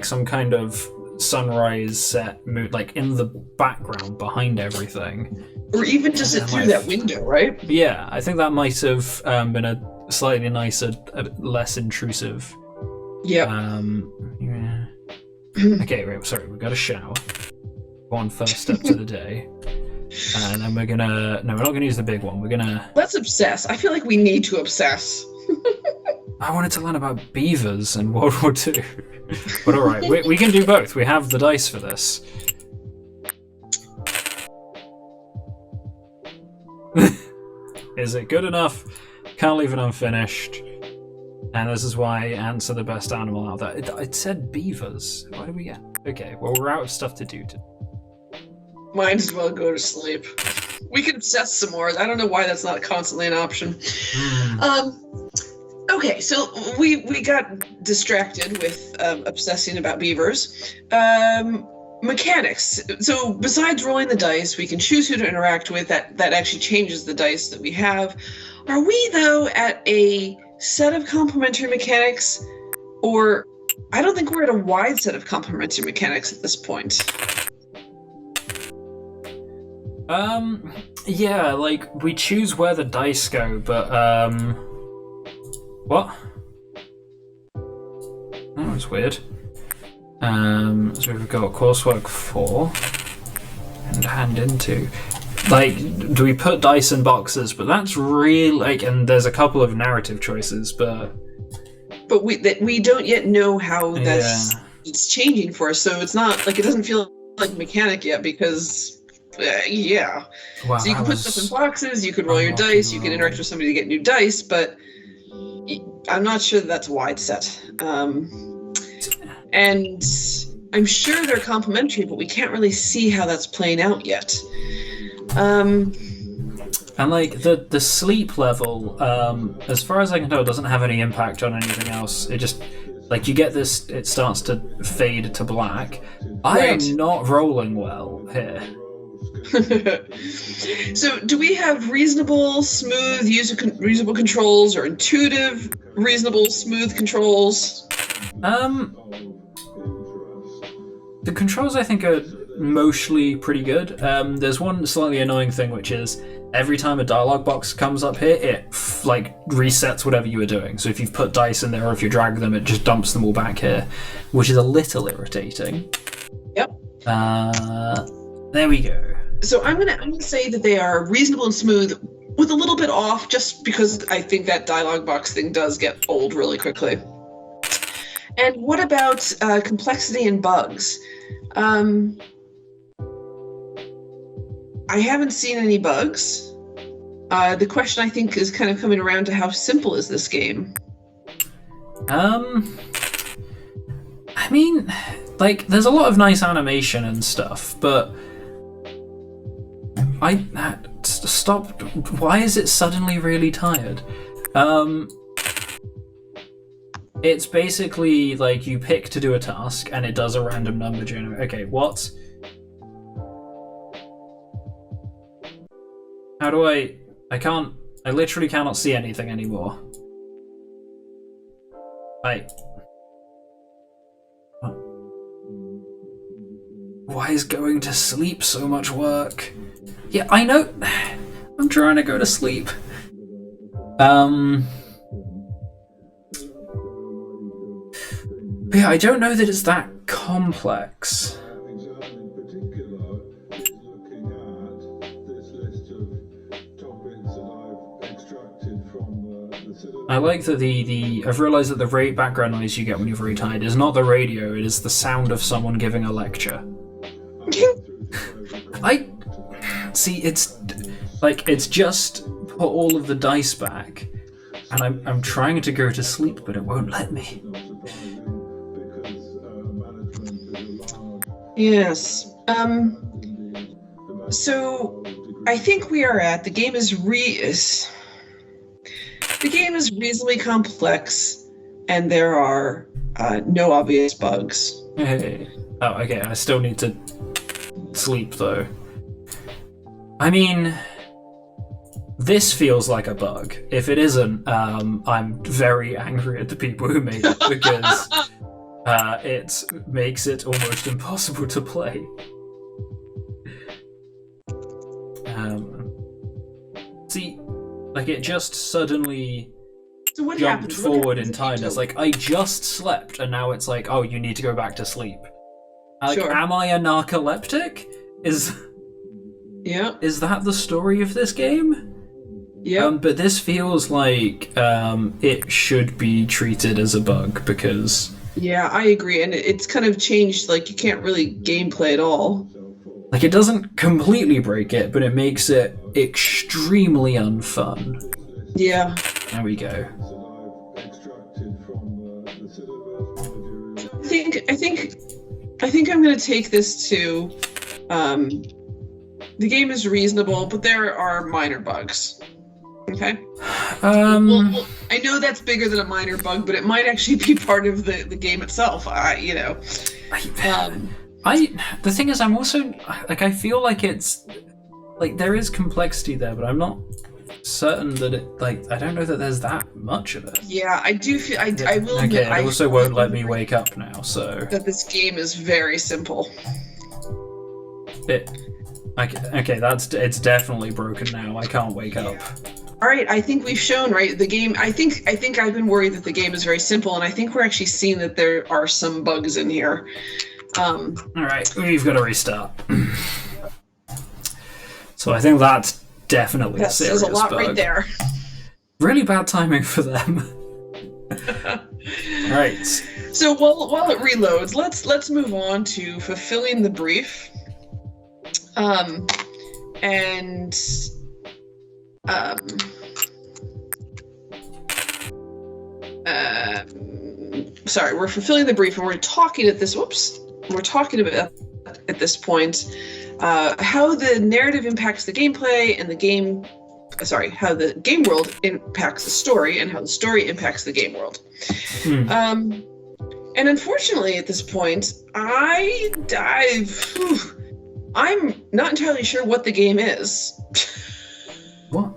some kind of sunrise set mood, in the background behind everything. Or even just through that window, right? Yeah, I think that might have been a slightly nicer, less intrusive. Yeah. Okay, wait, sorry, we've got to shower. One first step to the day. And then we're not gonna use the big one. Let's obsess. I feel like we need to obsess. I wanted to learn about beavers in World War II. But alright, we can do both. We have the dice for this. Is it good enough? Can't leave it unfinished. And this is why ants are the best animal out there. It said beavers. Why do we get? Okay, well, we're out of stuff to do today. Might as well go to sleep. We can obsess some more. I don't know why that's not constantly an option. Okay, so we got distracted with obsessing about beavers. Mechanics. So besides rolling the dice, we can choose who to interact with. That actually changes the dice that we have. Are we, though, at a set of complementary mechanics? Or I don't think we're at a wide set of complementary mechanics at this point. Yeah, we choose where the dice go, but, what? That was weird. So we've got coursework 4 and hand into. Do we put dice in boxes? But that's really, and there's a couple of narrative choices, but but we don't yet know how it's changing for us. So it's not like it doesn't feel like a mechanic yet because Wow, so you can put stuff in boxes, you can roll your dice, you can interact with somebody to get new dice, but I'm not sure that's wide set. And I'm sure they're complementary, but we can't really see how that's playing out yet. And like the sleep level, as far as I can tell, doesn't have any impact on anything else. It just, like, you get this, it starts to fade to black. I am not rolling well here. So do we have reasonable, smooth, reasonable controls, or intuitive, reasonable, smooth controls? The controls, I think, are mostly pretty good. There's one slightly annoying thing, which is every time a dialogue box comes up here, it resets whatever you were doing. So if you've put dice in there or if you drag them, it just dumps them all back here, which is a little irritating. Yep. There we go. So I'm gonna say that they are reasonable and smooth, with a little bit off, just because I think that dialogue box thing does get old really quickly. And what about complexity and bugs? I haven't seen any bugs. The question, I think, is kind of coming around to how simple is this game? I mean, like, there's a lot of nice animation and stuff, but stop. Why is it suddenly really tired? It's basically like you pick to do a task and it does a random number generator. Okay, what? How do I literally cannot see anything anymore. Why is going to sleep so much work? Yeah, I know. I'm trying to go to sleep. Yeah, I don't know that it's that complex. I like that I've realised that the background noise you get when you're very tired is not the radio, it is the sound of someone giving a lecture. It's just put all of the dice back, and I'm trying to go to sleep, but it won't let me. Yes. So I think we are at the game is reasonably complex, and there are no obvious bugs. Hey. Oh, okay. I still need to sleep though. I mean, this feels like a bug. If it isn't, I'm very angry at the people who made it because it makes it almost impossible to play. See, like, it just suddenly jumped forward in time. It's like, I just slept, and now it's like, oh, you need to go back to sleep. Like, sure. Am I a narcoleptic? Is that the story of this game? Yeah. But this feels like it should be treated as a bug because... Yeah, I agree, and it's kind of changed, like, you can't really gameplay at all. Like, it doesn't completely break it, but it makes it extremely unfun. Yeah. There we go. I think I'm going to take this to... the game is reasonable, but there are minor bugs. Okay? Well, I know that's bigger than a minor bug, but it might actually be part of the game itself. The thing is, I'm also... Like, I feel like it's... Like, there is complexity there, but I'm not certain that it... Like, I don't know that there's that much of it. Yeah, I do feel... I will... Okay, it also won't let me wake up now, so... That this game is very simple. Okay, it's definitely broken now. I can't wake up. All right, I think we've shown, right, the game... I think I've been worried that the game is very simple, and I think we're actually seeing that there are some bugs in here. All right, we've got to restart. So I think that's definitely a serious bug. There's a lot bug. right there. Really bad timing for them. Right. So while it reloads, let's move on to fulfilling the brief. And sorry, we're fulfilling the brief, and we're talking at this. We're talking about at this point how the narrative impacts the gameplay and the game. Sorry, how the game world impacts the story, and how the story impacts the game world. And unfortunately, at this point, I'm not entirely sure what the game is. What?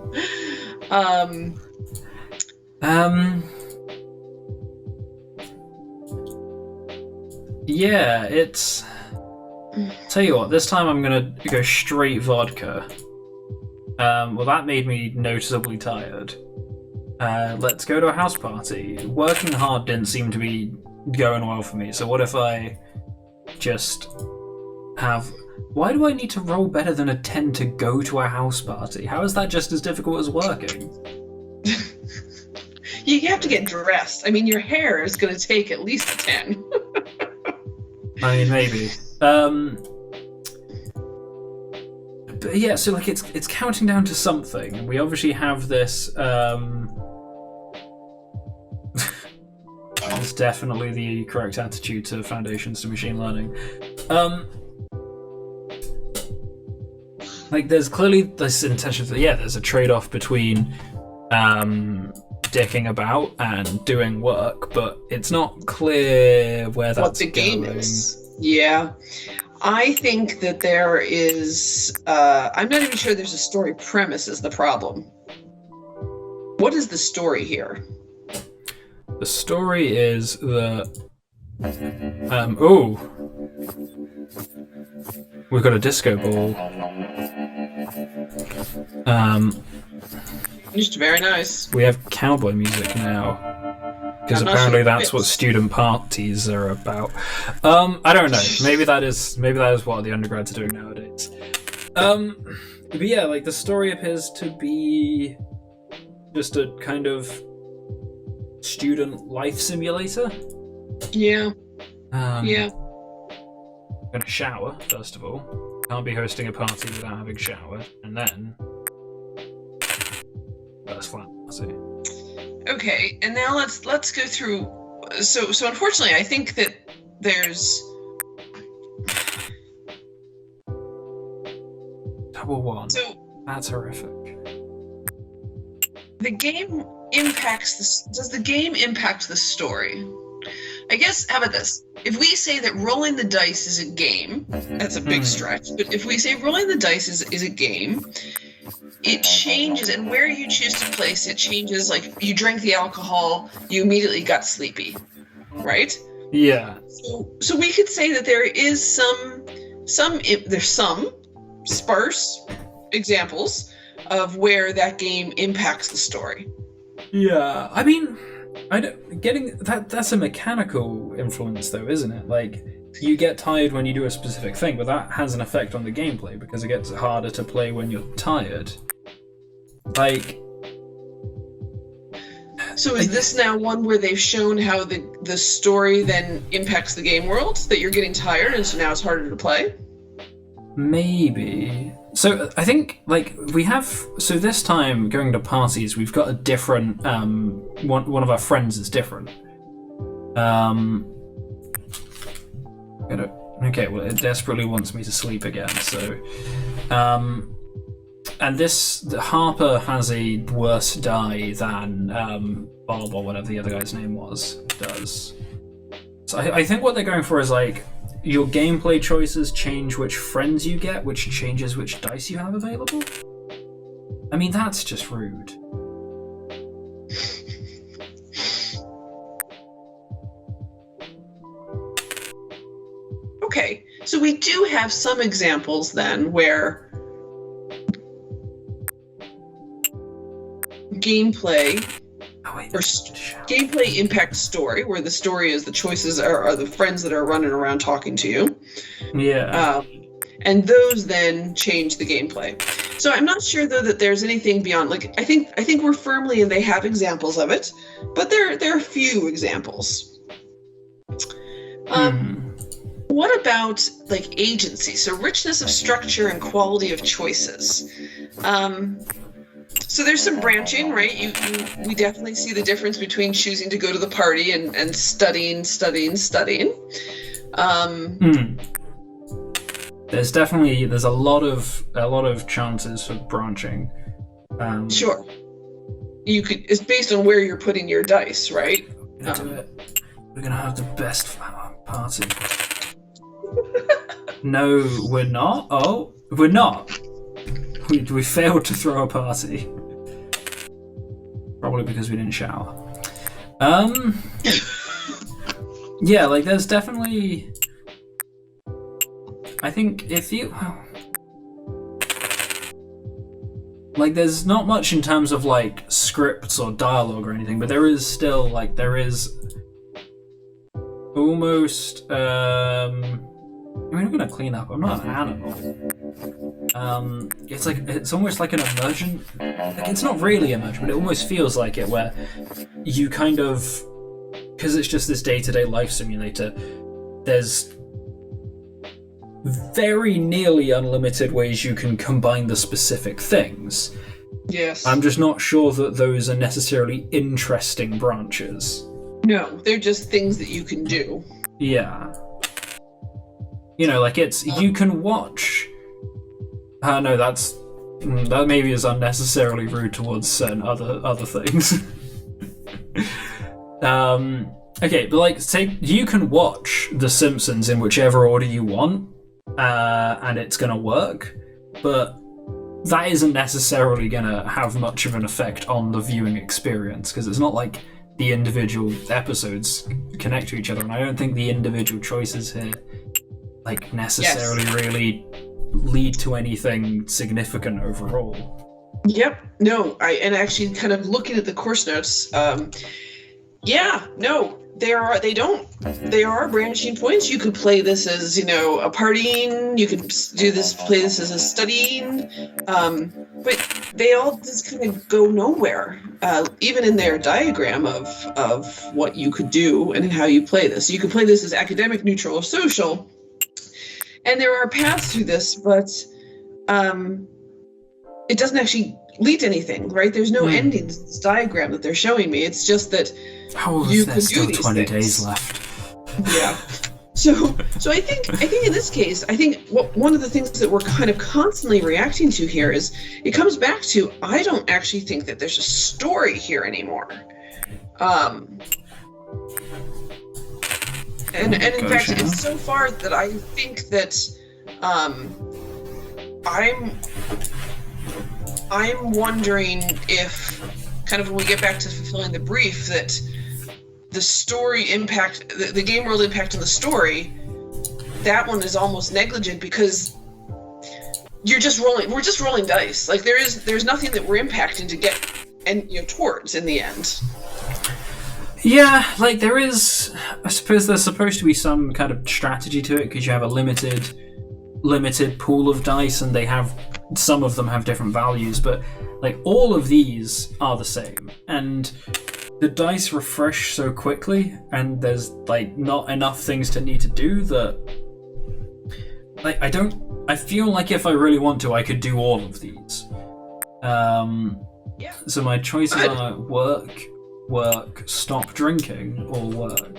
Yeah, it's... Tell you what, this time I'm gonna go straight vodka. Well, that made me noticeably tired. Let's go to a house party. Working hard didn't seem to be going well for me, so what if I just have... Why do I need to roll better than a 10 to go to a house party? How is that just as difficult as working? You have to get dressed. I mean, your hair is going to take at least a 10. I mean, maybe. But yeah, so like it's counting down to something, and we obviously have this. It's definitely the correct attitude to foundations to machine learning. Like there's clearly this intention that there's a trade-off between dicking about and doing work, but it's not clear where that's what the game going. is. Yeah. I think that there is... I'm not even sure there's a story premise is the problem. What is the story here? The story is that... we've got a disco ball. Just very nice. We have cowboy music now. Because apparently that's what student parties are about. I don't know. Maybe that is what the undergrads are doing nowadays. But yeah, like the story appears to be just a kind of student life simulator. Yeah. Yeah. I'm gonna shower first of all. Can't be hosting a party without having showered, and then that's fine. I'll see. Okay, and now let's go through. So unfortunately, I think that there's double one. So that's horrific. The game impacts this. Does the game impact the story? I guess. How about this? If we say that rolling the dice is a game, that's a big stretch. But if we say rolling the dice is a game, it changes, and where you choose to place it changes. Like you drank the alcohol, you immediately got sleepy, right? Yeah. So we could say that there is there's some sparse examples of where that game impacts the story. Yeah, I mean, that's a mechanical influence though, isn't it? Like, you get tired when you do a specific thing, but that has an effect on the gameplay because it gets harder to play when you're tired. Like... So is this now one where they've shown how the story then impacts the game world? That you're getting tired and so now it's harder to play? Maybe. So I think, like, we have... So this time, going to parties, we've got a different... one of our friends is different. Okay, well, it desperately wants me to sleep again, so... and Harper has a worse die than Bob, or whatever the other guy's name was, does. So I think what they're going for is, like, your gameplay choices change which friends you get, which changes which dice you have available? I mean, that's just rude. Okay, so we do have some examples then where gameplay gameplay impacts story, where the story is the choices are the friends that are running around talking to you. Yeah. and those then change the gameplay. So I'm not sure though that there's anything beyond, like, I think we're firmly, and they have examples of it, but there are few examples. What about like agency? So richness of structure and quality of choices. So there's some branching, right? We definitely see the difference between choosing to go to the party and studying. There's a lot of chances for branching. Sure. It's based on where you're putting your dice, right? We're gonna have the best party. No, we're not. Oh, we're not. We failed to throw a party. Probably because we didn't shower. Yeah, like there's definitely. I think if you. Like there's not much in terms of like scripts or dialogue or anything, but there is still like almost. I mean, I'm gonna clean up. I'm not an animal. It's almost like an immersion. Like, it's not really immersion, but it almost feels like it, where you kind of, because it's just this day-to-day life simulator. There's very nearly unlimited ways you can combine the specific things. Yes. I'm just not sure that those are necessarily interesting branches. No, they're just things that you can do. Yeah. You know, like you can watch. No, that maybe is unnecessarily rude towards certain other things. Okay, but like, say you can watch The Simpsons in whichever order you want, and it's gonna work, but that isn't necessarily gonna have much of an effect on the viewing experience, because it's not like the individual episodes connect to each other, and I don't think the individual choices here like necessarily really lead to anything significant overall. Yep. No, and actually kind of looking at the course notes, there are branching points. You could play this as, a partying, you could play this as a studying, but they all just kind of go nowhere, even in their diagram of what you could do and how you play this. You could play this as academic, neutral, or social, and there are paths through this, but it doesn't actually lead to anything, right? There's no ending to this diagram that they're showing me. It's just that you can do these 20 things. days left. Yeah. So I think in this case, one of the things that we're kind of constantly reacting to here is it comes back to, I don't actually think that there's a story here anymore. And in fact, it's so far that I think that I'm wondering if, kind of when we get back to fulfilling the brief, that the story impact, the game world impact on the story, that one is almost negligent, because we're just rolling dice. Like there's nothing that we're impacting to get towards in the end. Yeah, like there is. I suppose there's supposed to be some kind of strategy to it, because you have a limited pool of dice, and some of them have different values, but like all of these are the same, and the dice refresh so quickly, and there's like not enough things to need to do that. Like I feel like if I really want to, I could do all of these. Yeah. So my choices are work, stop drinking, or work.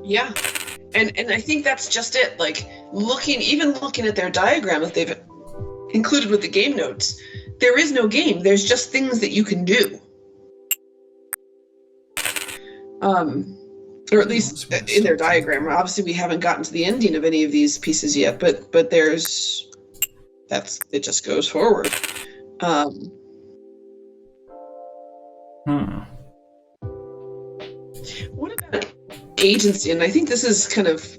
Yeah. And I think that's just it. Like looking at their diagram that they've included with the game notes, there is no game. There's just things that you can do. Or at least in their diagram. Obviously, we haven't gotten to the ending of any of these pieces yet, but it just goes forward. What about agency? And I think this is kind of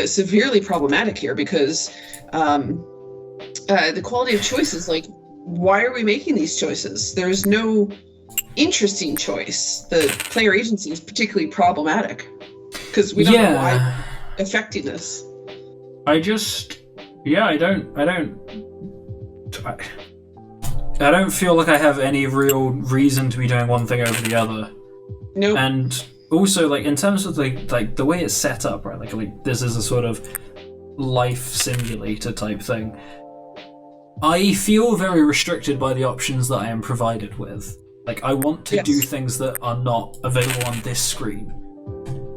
severely problematic here, because the quality of choices, like, why are we making these choices? There's no interesting choice. The player agency is particularly problematic, because we don't know why affecting this. I don't feel like I have any real reason to be doing one thing over the other. Nope. And also, like, in terms of the way it's set up, right? Like this is a sort of life simulator type thing. I feel very restricted by the options that I am provided with. Like, I want to do things that are not available on this screen.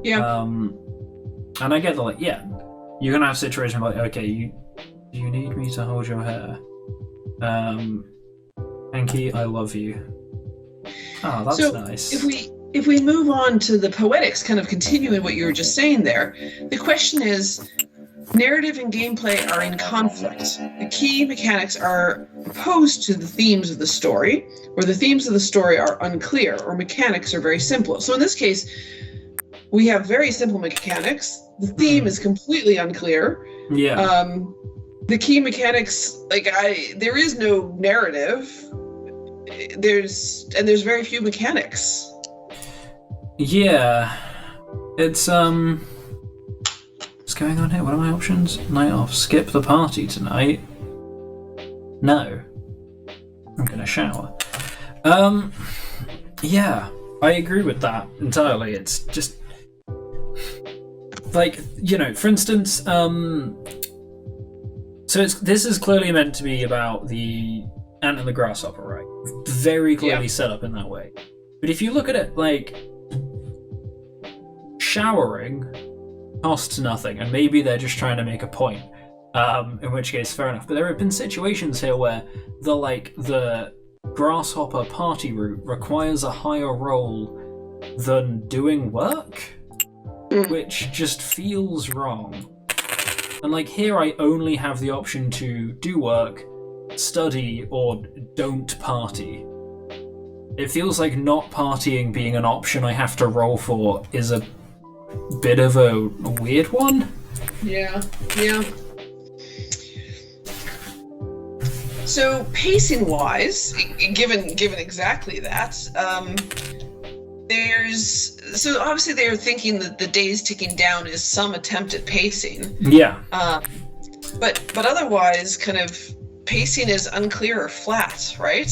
Yeah. And I get that, like, yeah, you're gonna have situations like, okay, do you need me to hold your hair? Hanky, I love you. Oh, that's nice. If we move on to the poetics, kind of continuing what you were just saying there, the question is, narrative and gameplay are in conflict. The key mechanics are opposed to the themes of the story, or the themes of the story are unclear, or mechanics are very simple. So in this case, we have very simple mechanics. The theme is completely unclear. Yeah. The key mechanics, there is no narrative. There's very few mechanics. Yeah. It's what's going on here? What are my options? Night off. Skip the party tonight. No. I'm gonna shower. Yeah, I agree with that entirely. It's just like, for instance, so this is clearly meant to be about the ant and the grasshopper, right? Very clearly set up in that way. But if you look at it, like, showering costs nothing, and maybe they're just trying to make a point. In which case, fair enough. But there have been situations here where the grasshopper party route requires a higher roll than doing work, which just feels wrong. And like here, I only have the option to do work, study, or don't party. It feels like not partying being an option I have to roll for is a bit of a weird one. Yeah. So pacing-wise, given exactly that, so obviously they're thinking that the days ticking down is some attempt at pacing. Yeah. But otherwise, kind of pacing is unclear or flat, right?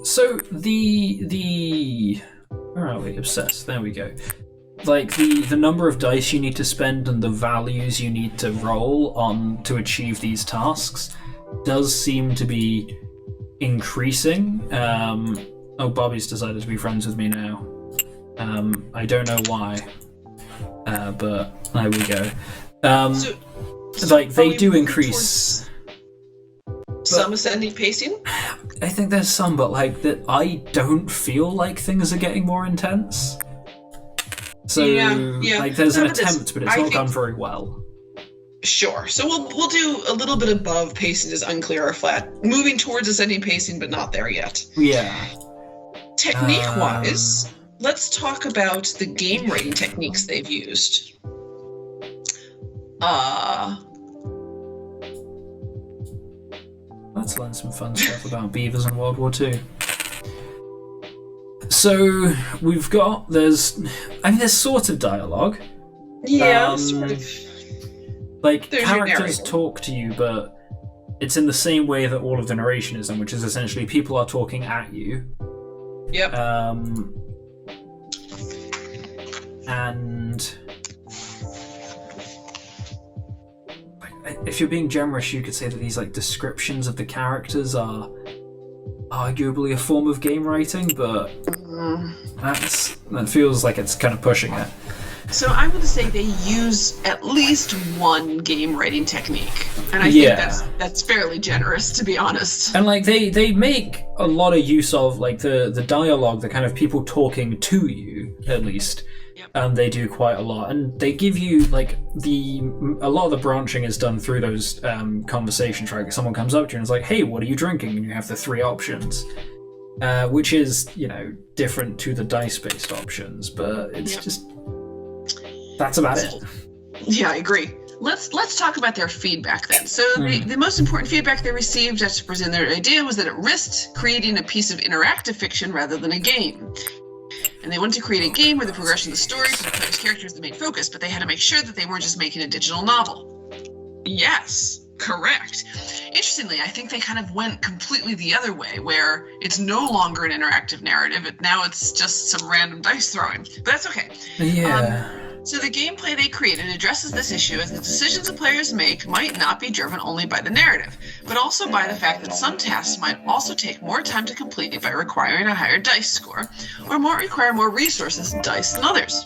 So the where are we? Obsessed. There we go. Like the number of dice you need to spend and the values you need to roll on to achieve these tasks does seem to be increasing. Bobby's decided to be friends with me now. I don't know why, but there we go. So they do increase. Some ascending pacing? I think there's some, but I don't feel like things are getting more intense. So there's an attempt, but it's not done very well. Sure. So we'll do a little bit above pacing is unclear or flat, moving towards ascending pacing, but not there yet. Yeah. Technique-wise, let's talk about the game rating techniques they've used. Let's learn some fun stuff about beavers in World War II. So we've got there's sort of dialogue. Yeah, sort of. Like characters talk to you, but it's in the same way that all of the narration is in, which is essentially people are talking at you. Yep. And if you're being generous, you could say that these descriptions of the characters are arguably a form of game writing, but that feels like it's kind of pushing it. So I'm going to say they use at least one game writing technique, and I think that's fairly generous, to be honest. And they make a lot of use of the dialogue, the kind of people talking to you, at least. Yep. They do quite a lot, and they give you a lot of the branching is done through those conversations, right? Someone comes up to you and is like, "Hey, what are you drinking?" And you have the three options, which is different to the dice-based options, but it's just. That's about it. Yeah, I agree. Let's talk about their feedback then. So the most important feedback they received after presenting their idea was that it risked creating a piece of interactive fiction rather than a game. and they wanted to create a game where the progression of the story for the player's character is the main focus, but they had to make sure that they weren't just making a digital novel. Yes, correct. Interestingly, I think they kind of went completely the other way, where it's no longer an interactive narrative. Now it's just some random dice throwing. But that's okay. Yeah. So the gameplay they created addresses this issue, as the decisions the players make might not be driven only by the narrative, but also by the fact that some tasks might also take more time to complete by requiring a higher dice score, or might require more resources and dice than others.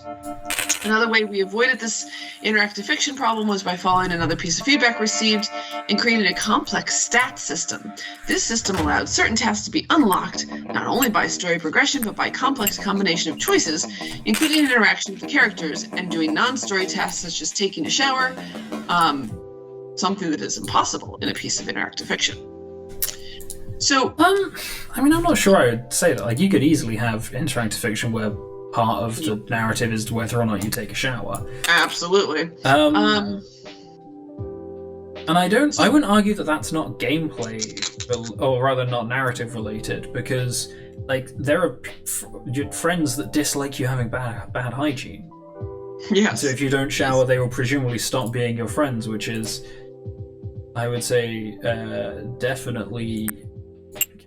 Another way we avoided this interactive fiction problem was by following another piece of feedback received and created a complex stat system. This system allowed certain tasks to be unlocked, not only by story progression, but by complex combination of choices, including interaction with the characters and doing non-story tasks such as taking a shower, something that is impossible in a piece of interactive fiction. So, I mean, I'm not sure I would say that. Like, you could easily have interactive fiction where part of the narrative is whether or not you take a shower. Absolutely. And I wouldn't argue that that's not gameplay, or rather not narrative related, because like there are friends that dislike you having bad hygiene. Yes. So if you don't shower, they will presumably stop being your friends, which is, I would say, definitely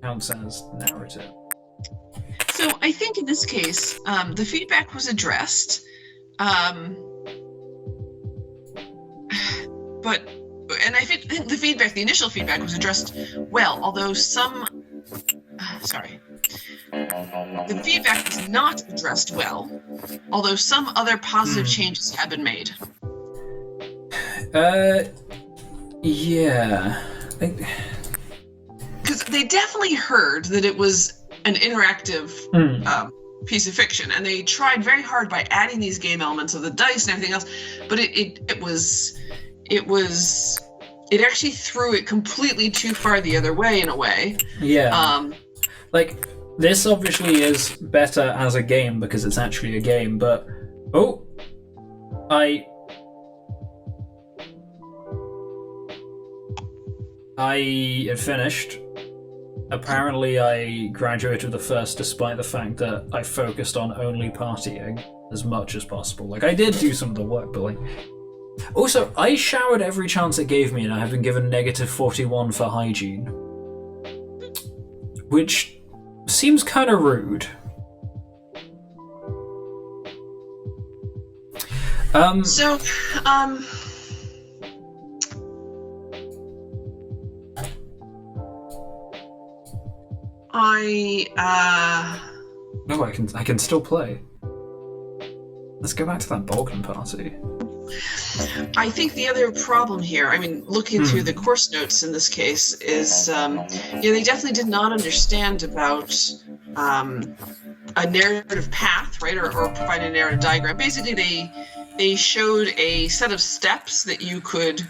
counts as narrative. So I think in this case, the feedback was addressed, and I think the initial feedback was addressed well, although the feedback was not addressed well, although some other positive changes have been made. Yeah. Because they definitely heard that it was an interactive piece of fiction, and they tried very hard by adding these game elements of the dice and everything else, but it actually threw it completely too far the other way in a way. Yeah. Like, this obviously is better as a game because it's actually a game, but I had finished. Apparently I graduated the first despite the fact that I focused on only partying as much as possible. Like, I did do some of the work, but like... Also, I showered every chance it gave me, and I have been given -41 for hygiene. Which seems kind of rude. No, I can still play. Let's go back to that Balkan party. I think the other problem here, I mean, looking through the course notes in this case, is they definitely did not understand about a narrative path, right, or provide a narrative diagram. Basically, they showed a set of steps that you could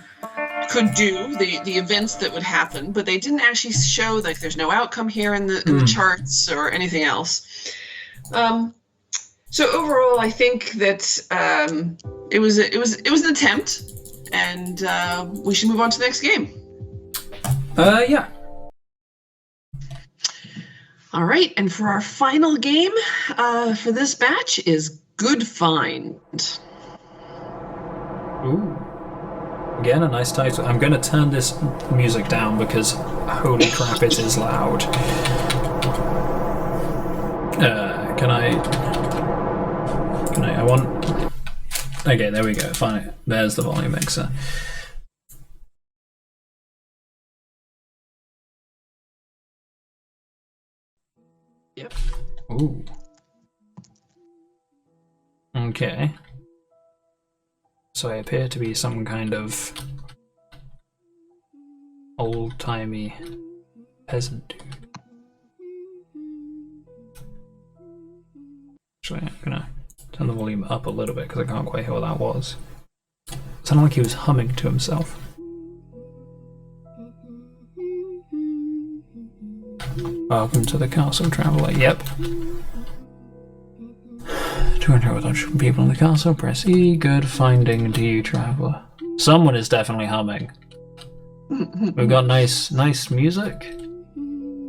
do, the events that would happen, but they didn't actually show, like, there's no outcome here in the charts or anything else. So overall, I think that it was an attempt, and we should move on to the next game. Yeah. All right, and for our final game for this batch is Good Find. Ooh. Again, a nice title. I'm going to turn this music down because, holy crap, it is loud. Can I want... Okay, there we go. Fine. There's the volume mixer. Yep. Ooh. Okay. So I appear to be some kind of old-timey peasant dude. Actually, I'm gonna turn the volume up a little bit because I can't quite hear what that was. It sounded like he was humming to himself. Welcome to the castle, traveller. Yep. 200 people in the castle. Press E. Good finding to you, traveller. Someone is definitely humming. We've got nice music.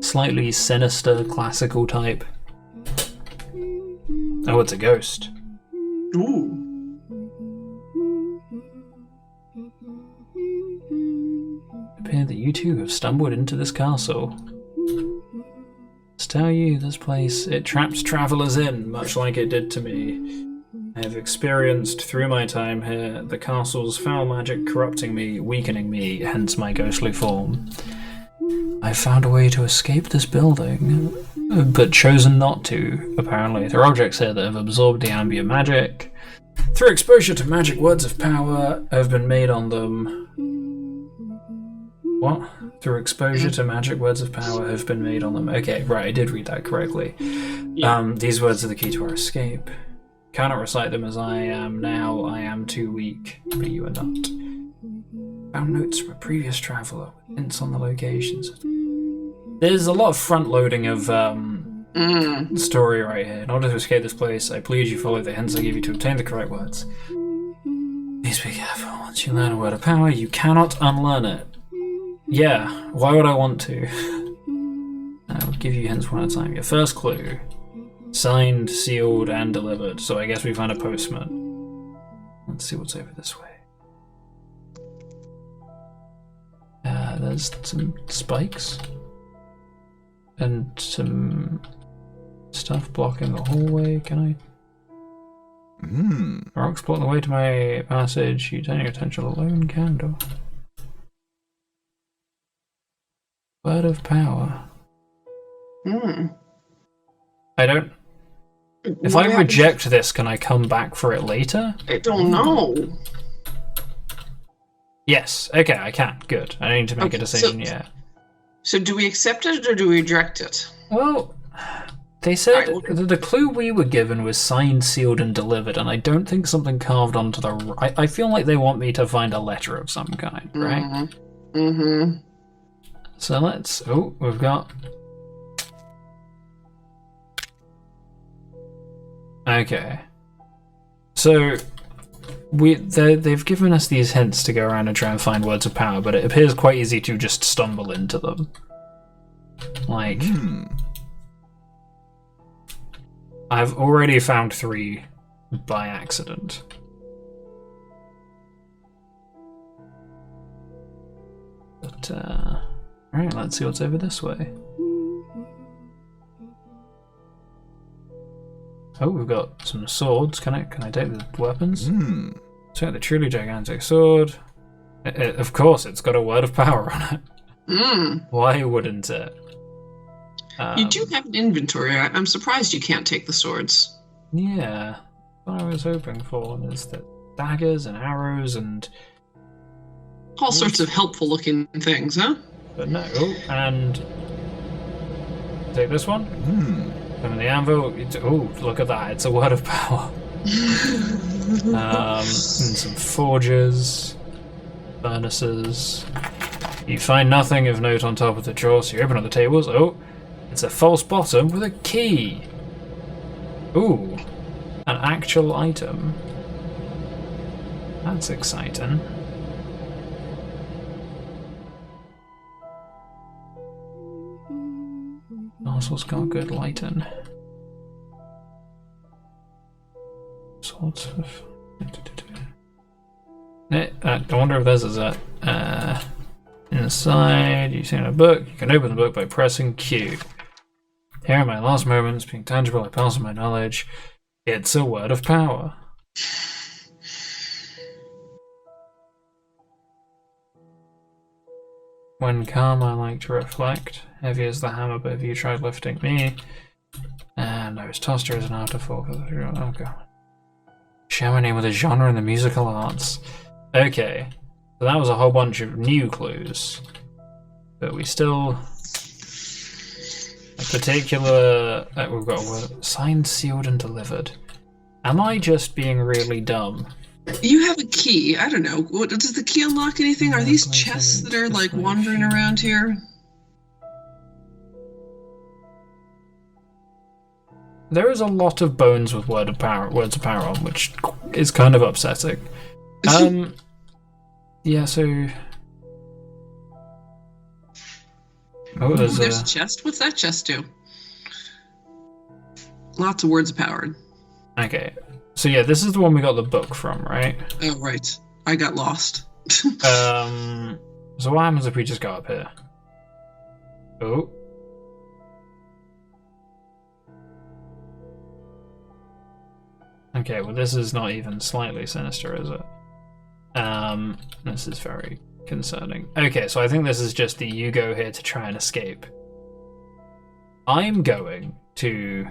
Slightly sinister, classical type. Oh, it's a ghost. Ooh. It appears that you two have stumbled into this castle. Let's tell you, this place, it traps travelers in, much like it did to me. I have experienced, through my time here, the castle's foul magic corrupting me, weakening me, hence my ghostly form. I've found a way to escape this building, but chosen not to, apparently. There are objects here that have absorbed the ambient magic. Through exposure to magic words of power have been made on them. What? Through exposure to magic words of power have been made on them. Okay, right, I did read that correctly. Yeah. These words are the key to our escape. Cannot recite them as I am now. I am too weak, but you are not. Found notes from a previous traveller with hints on the locations. There's a lot of front-loading of story right here. In order to escape this place, I plead you follow the hints I give you to obtain the correct words. Please be careful. Once you learn a word of power, you cannot unlearn it. Yeah, why would I want to? I will give you hints one at a time. Your first clue. Signed, sealed, and delivered. So I guess we find a postman. Let's see what's over this way. There's some spikes. And some stuff blocking the hallway. Can I? Rocks block the way to my passage. You turn your attention to the lone candle. Word of power. I don't... If I reject this, can I come back for it later? I don't know. Yes. Okay, I can. Good. I don't need to make a decision yet. So do we accept it or do we reject it? Well, they said the clue we were given was signed, sealed, and delivered, and I don't think something carved onto the... I feel like they want me to find a letter of some kind, right? So let's... Oh, we've got... Okay. So they've given us these hints to go around and try and find words of power, but it appears quite easy to just stumble into them. Like, I've already found 3 by accident. But, alright, let's see what's over this way. Oh, we've got some swords. Can I take the weapons? So the truly gigantic sword. Of course, it's got a word of power on it. Why wouldn't it? You do have an inventory. I'm surprised you can't take the swords. Yeah, what I was hoping for is that daggers and arrows and all sorts of helpful-looking things, huh? But no. Oh, and take this one. And the anvil. Oh, look at that! It's a word of power. And some forges, furnaces. You find nothing of note on top of the drawer, so you open up the tables. Oh, it's a false bottom with a key. Ooh, an actual item. That's exciting. Castle's got good lighting. Sorts of. I wonder if this is it. Inside, you see a book. You can open the book by pressing Q. Here are my last moments, being tangible, I pass on my knowledge. It's a word of power. When calm, I like to reflect. Heavy as the hammer, but have you tried lifting me? And I was tossed as an afterthought. Oh god. Shamaning with a genre in the musical arts. Okay. So that was a whole bunch of new clues. But we still... A particular... we've got a word. Signed, sealed, and delivered. Am I just being really dumb? You have a key. I don't know. Does the key unlock anything? Are these chests that are like wandering around here? There is a lot of bones with words of power on, which is kind of upsetting. Yeah, so... Oh, there's a chest. What's that chest do? Lots of words of power. Okay. So yeah, this is the one we got the book from, right? Oh, right. I got lost. So what happens if we just go up here? Oh. Okay, well this is not even slightly sinister, is it? This is very concerning. Okay, so I think this is just the you go here to try and escape. I'm going to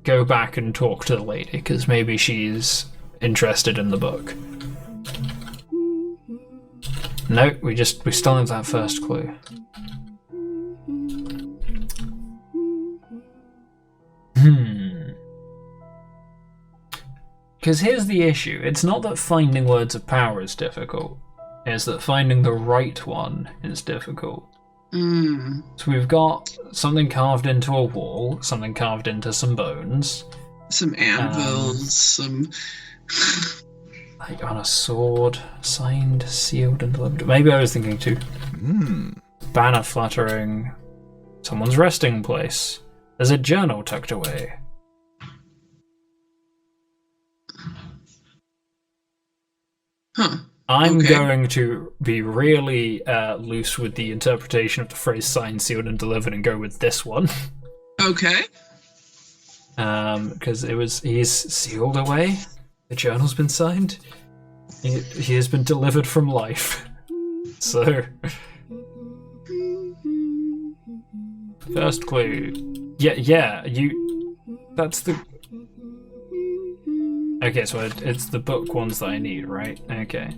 go back and talk to the lady, because maybe she's interested in the book. No, we still need that first clue. Because here's the issue. It's not that finding words of power is difficult. It's that finding the right one is difficult. So we've got something carved into a wall, something carved into some bones. Some anvils, some... like on a sword, signed, sealed, and delivered. Maybe I was thinking too. Banner fluttering. Someone's resting place. There's a journal tucked away. Huh. I'm going to be really loose with the interpretation of the phrase signed, sealed, and delivered and go with this one. Okay. Because he's sealed away. The journal's been signed. He has been delivered from life. So... first clue. Yeah, that's the... Okay, so it's the book ones that I need, right? Okay.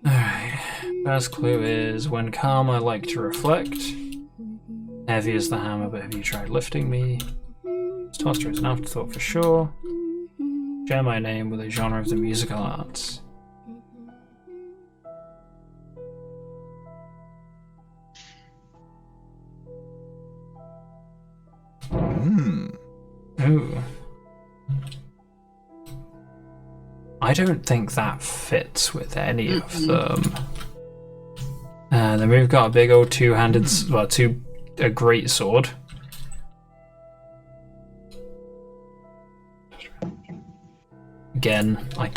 Alright. First clue is, when calm I like to reflect. Heavy is the hammer, but have you tried lifting me? Toaster is an afterthought for sure. Share my name with a genre of the musical arts. Ooh. I don't think that fits with any of them. Then we've got a big old two-handed, a great sword. Again, I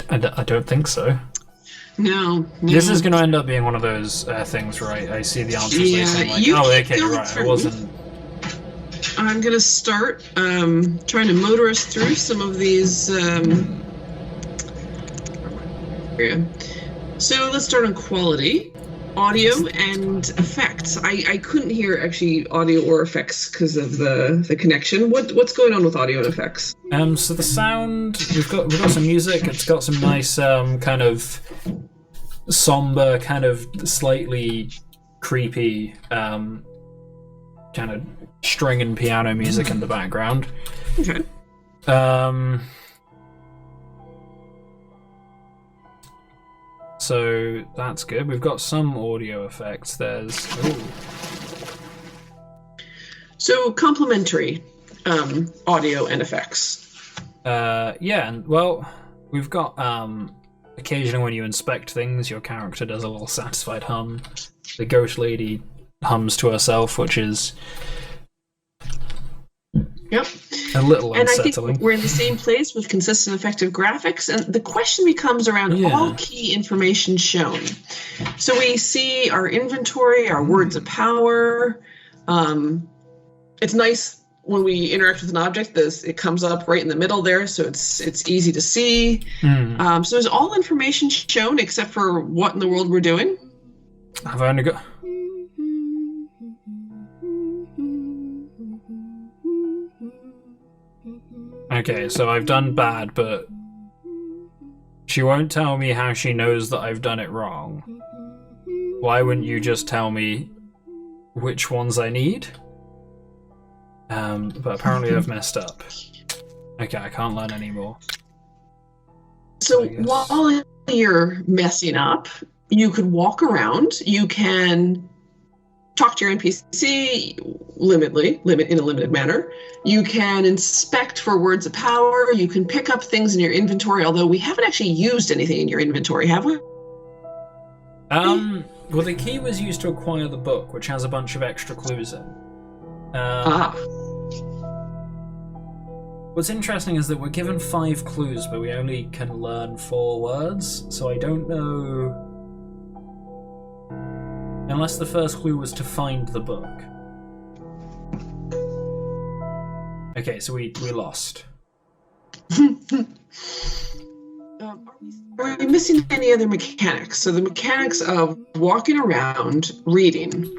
don't think so. No. This is going to end up being one of those things where I see the answers later, like, oh, okay, you're right, I wasn't... I'm going to start trying to motor us through some of these... So let's start on quality. Audio and effects. I couldn't hear actually audio or effects because of the connection. What's going on with audio and effects? So the sound, we've got some music. It's got some nice kind of somber, kind of slightly creepy kind of string and piano music in the background. Okay. So that's good. We've got some audio effects. There's... Ooh. So complementary audio and effects. Yeah, and well, we've got occasionally when you inspect things, your character does a little satisfied hum. The ghost lady hums to herself, which is a little unsettling. And I think we're in the same place with consistent, effective graphics. And the question becomes around all key information shown. So we see our inventory, our words of power. It's nice when we interact with an object, it comes up right in the middle there, so it's easy to see. So is all information shown except for what in the world we're doing? I've only got... Okay, so I've done bad, but she won't tell me how she knows that I've done it wrong. Why wouldn't you just tell me which ones I need? But apparently I've messed up. Okay, I can't learn anymore. So while you're messing up, you could walk around, you can talk to your NPC in a limited manner. You can inspect for words of power. You can pick up things in your inventory, although we haven't actually used anything in your inventory, have we? Well, the key was used to acquire the book, which has a bunch of extra clues in. What's interesting is that we're given 5 clues, but we only can learn 4 words, so I don't know... Unless the first clue was to find the book. Okay, so we lost. Are we missing any other mechanics? So the mechanics of walking around, reading.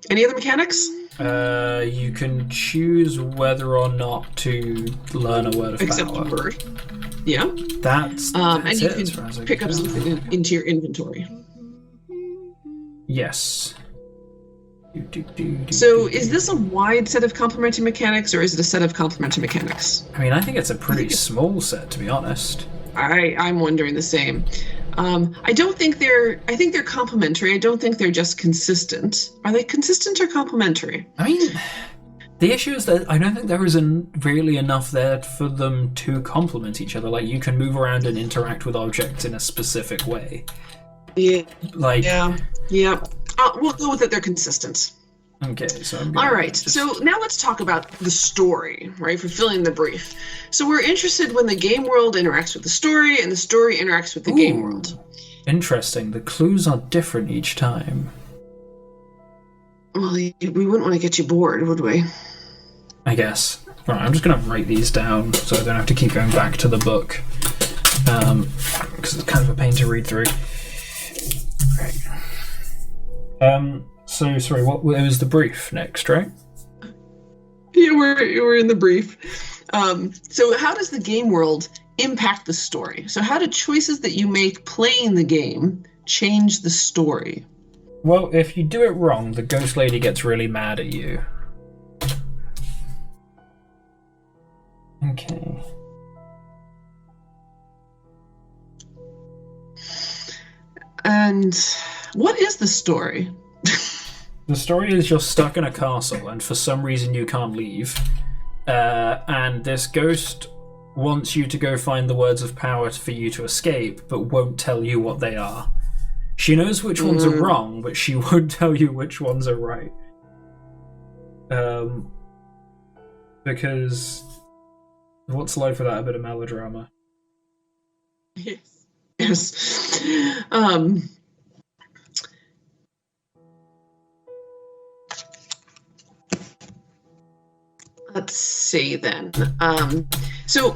Any other mechanics? You can choose whether or not to learn a word of Except power. a word. Yeah. That's and you it, can pick up something into your inventory. Yes. So is this a wide set of complementary mechanics, or is it a set of complementary mechanics? I mean, I think it's a pretty small set, to be honest. I'm wondering the same. I think they're complementary. I don't think they're just consistent. Are they consistent or complementary? I mean, the issue is that I don't think there isn't really enough there for them to complement each other. Like, you can move around and interact with objects in a specific way. Yeah. Like. Yeah. We'll go with it. They're consistent. Okay, so all right. So now let's talk about the story, right? Fulfilling the brief. So we're interested when the game world interacts with the story, and the story interacts with the game world. Interesting. The clues are different each time. Well, we wouldn't want to get you bored, would we? I guess. Right, I'm just going to write these down so I don't have to keep going back to the book. Because it's kind of a pain to read through. Right. So, sorry, it was the brief next, right? Yeah, we're in the brief. So how does the game world impact the story? So how do choices that you make playing the game change the story? Well, if you do it wrong, the ghost lady gets really mad at you. Okay. And what is the story? The story is you're stuck in a castle, and for some reason you can't leave. And this ghost wants you to go find the words of power for you to escape, but won't tell you what they are. She knows which ones are wrong, but she won't tell you which ones are right. Because what's life without a bit of melodrama? Yes. Let's see then. So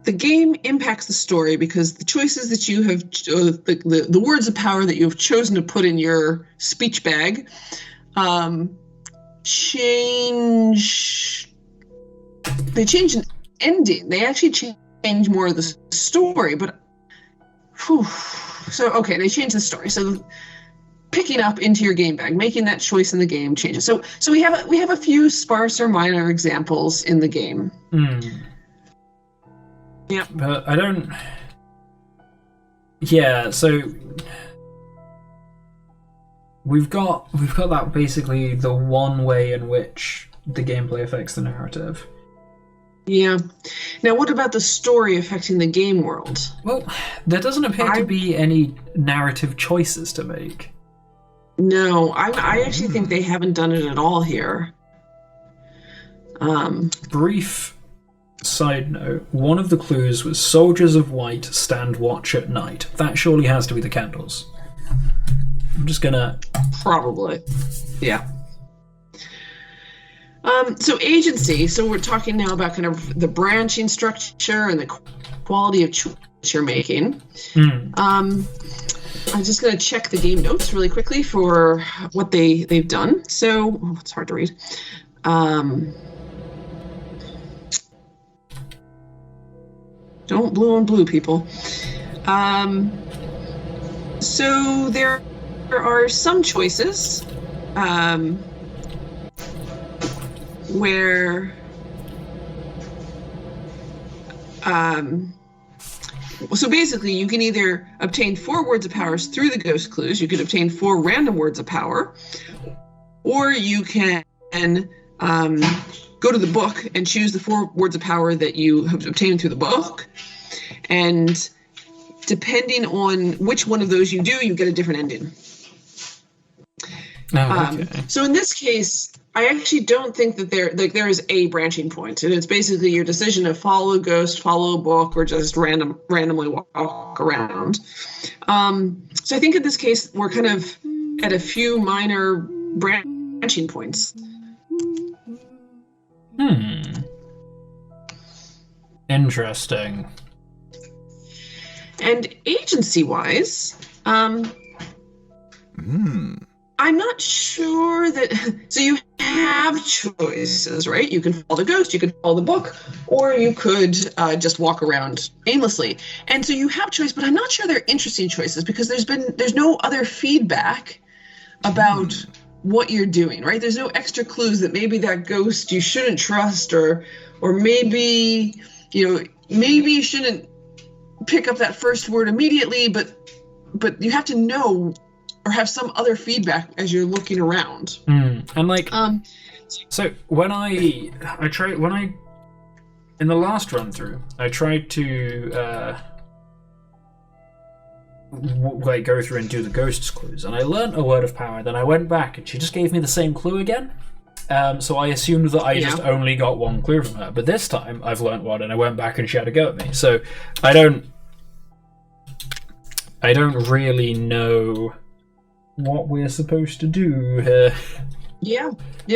the game impacts the story because the choices that you have, the words of power that you have chosen to put in your speech bag, change. They change an ending. They actually change more of the story. But they change the story. So picking up into your game bag, making that choice in the game changes. So we have a few sparse or minor examples in the game. Yeah, but I don't. Yeah, so we've got that basically the one way in which the gameplay affects the narrative. Yeah. Now, what about the story affecting the game world? Well, there doesn't appear to be any narrative choices to make. No, I actually think they haven't done it at all here. Brief side note, one of the clues was soldiers of white stand watch at night. That surely has to be the candles. I'm just gonna... Probably. Yeah. So agency, so we're talking now about kind of the branching structure and the quality of choice you're making. I'm just going to check the game notes really quickly for what they've done. So, it's hard to read. Don't blue on blue, people. So there are some choices where so basically you can either obtain 4 words of power through the ghost clues, you could obtain 4 random words of power, or you can go to the book and choose the 4 words of power that you have obtained through the book, and depending on which one of those you do, you get a different ending. Okay. So in this case, I actually don't think that there is a branching point, and it's basically your decision to follow a ghost, follow a book, or just randomly walk around. So I think in this case we're kind of at a few minor branching points. Interesting. And agency-wise, I'm not sure that. So you have choices, right? You can follow the ghost, you could follow the book, or you could just walk around aimlessly. And so you have choice, but I'm not sure they're interesting choices because there's no other feedback about what you're doing, right? There's no extra clues that maybe that ghost you shouldn't trust, or maybe you shouldn't pick up that first word immediately, but you have to know or have some other feedback as you're looking around. And like, so when I in the last run through, I tried to go through and do the ghost's clues, and I learnt a word of power. Then I went back, and she just gave me the same clue again. So I assumed that I just only got one clue from her, but this time I've learnt one, and I went back and she had a go at me. So I don't really know what we're supposed to do here. Yeah.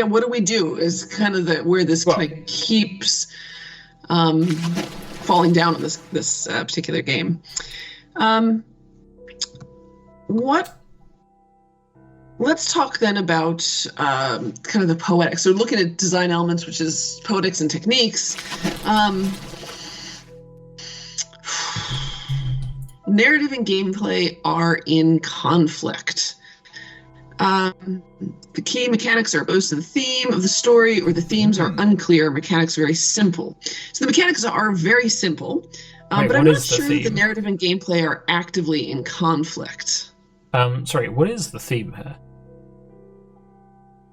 What do we do? Is kind of where this kind of keeps falling down on this particular game. Let's talk then about kind of the poetics. So looking at design elements, which is poetics and techniques. Narrative and gameplay are in conflict. The key mechanics are opposed to the theme of the story, or the themes are unclear. Mechanics are very simple. So the mechanics are very simple, but I'm not sure that the narrative and gameplay are actively in conflict. Sorry, what is the theme here?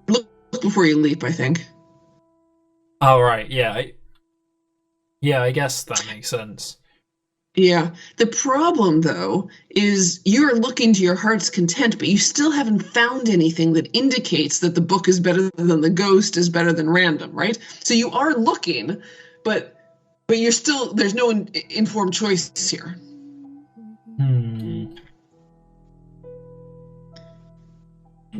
Look before you leap, I think. Oh, right, yeah. I guess that makes sense. Yeah. The problem, though, is you're looking to your heart's content, but you still haven't found anything that indicates that the book is better than the ghost is better than random, right? So you are looking, but you're still, there's no informed choice here.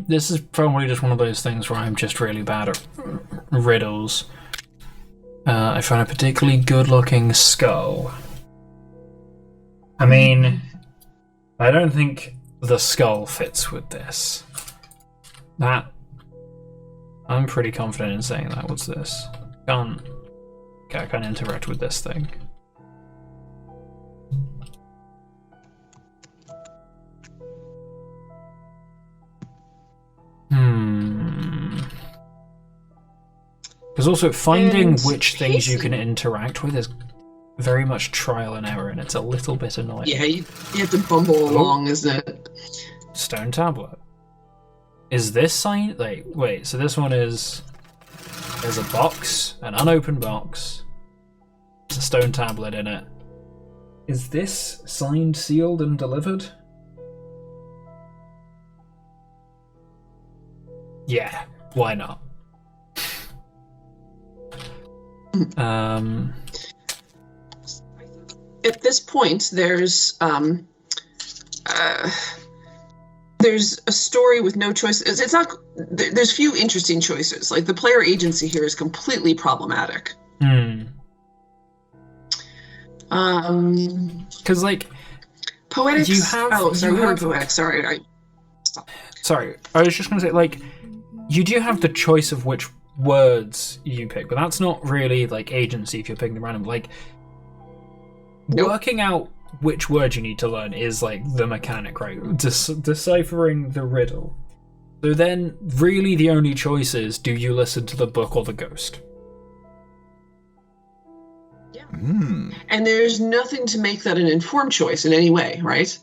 This is probably just one of those things where I'm just really bad at riddles. I found a particularly good-looking skull. I mean, I don't think the skull fits with this. I'm pretty confident in saying that. What's this? I can't interact with this thing. Because also finding which things you can interact with is very much trial and error, and it's a little bit annoying. Yeah, you have to bumble along, isn't it? Stone tablet. Is this signed? Like, wait, so this one is... There's a box, an unopened box. There's a stone tablet in it. Is this signed, sealed, and delivered? Yeah, why not? At this point, there's a story with no choices. It's not. There's few interesting choices. Like the player agency here is completely problematic. Because like poetics. You have. Poetics. Sorry. Sorry, I was just going to say, like, you do have the choice of which words you pick, but that's not really like agency if you're picking them random. Like, working out which word you need to learn is like the mechanic, right? Deciphering the riddle. So then, really, the only choice is: do you listen to the book or the ghost? Yeah. And there's nothing to make that an informed choice in any way, right?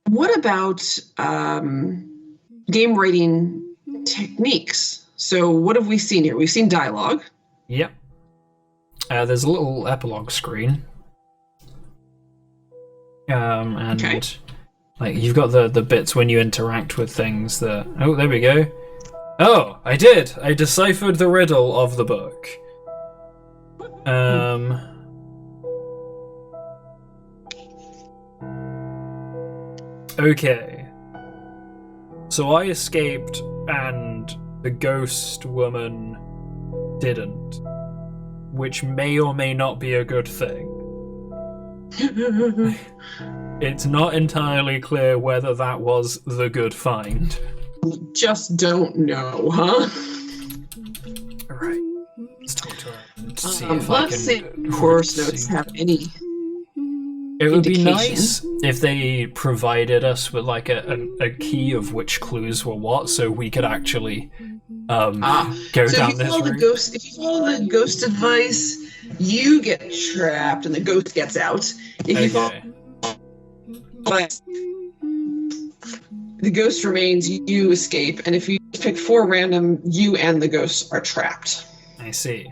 What about game writing techniques? So what have we seen here? We've seen dialogue. Yep. There's a little epilogue screen. And Like, you've got the bits when you interact with things that... Oh, there we go. Oh, I did! I deciphered the riddle of the book. Okay. So I escaped, and the ghost woman didn't. Which may or may not be a good thing. It's not entirely clear whether that was the good find. Just don't know, huh? Alright. Let's talk to her and see if let's see if course notes have any. It would be nice if they provided us with like a key of which clues were what, so we could actually go down this route. If you follow the ghost advice, you get trapped and the ghost gets out. If you follow the ghost remains, you escape, and if you pick 4 random, you and the ghost are trapped. I see.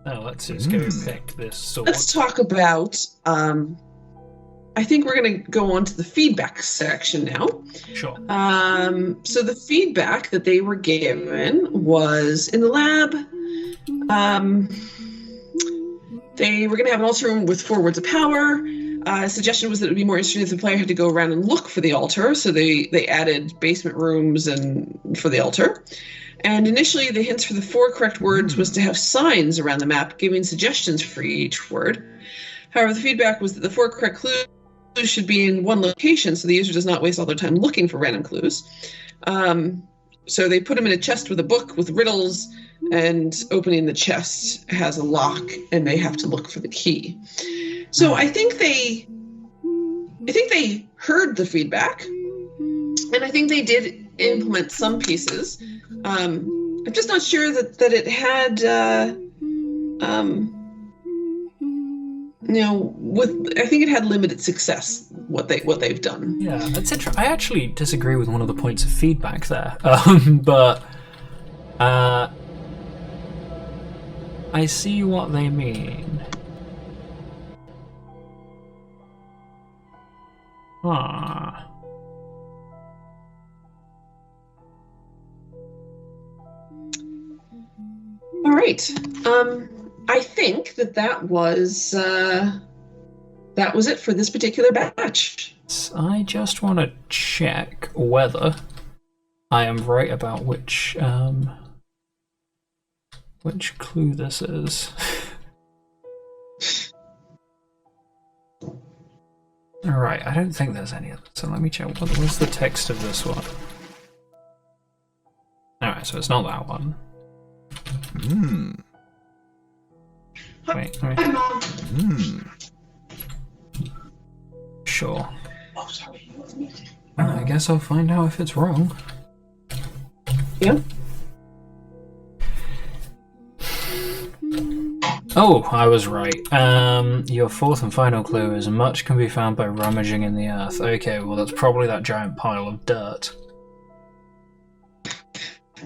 Now let's just go pick this sword. Let's talk about, I think we're going to go on to the feedback section now. Sure. So the feedback that they were given was in the lab, they were going to have an altar room with 4 words of power. A suggestion was that it would be more interesting if the player had to go around and look for the altar, so they added basement rooms and for the altar. And initially, the hints for the 4 correct words was to have signs around the map giving suggestions for each word. However, the feedback was that the 4 correct clues should be in one location, so the user does not waste all their time looking for random clues. So they put them in a chest with a book with riddles, and opening the chest has a lock, and they have to look for the key. So I think they heard the feedback, and I think they did implement some pieces. I'm just not sure that it had, I think it had limited success, what they've done. Yeah, that's interesting. I actually disagree with one of the points of feedback there, but I see what they mean. Huh. All right. I think that was it for this particular batch. I just want to check whether I am right about which clue this is. Alright, I don't think there's any of it, so let me check. What's the text of this one? Alright, so it's not that one. Wait. Sure. Oh, sorry. I guess I'll find out if it's wrong. Yeah. Oh, I was right. Your 4th and final clue is much can be found by rummaging in the earth. Okay, well that's probably that giant pile of dirt.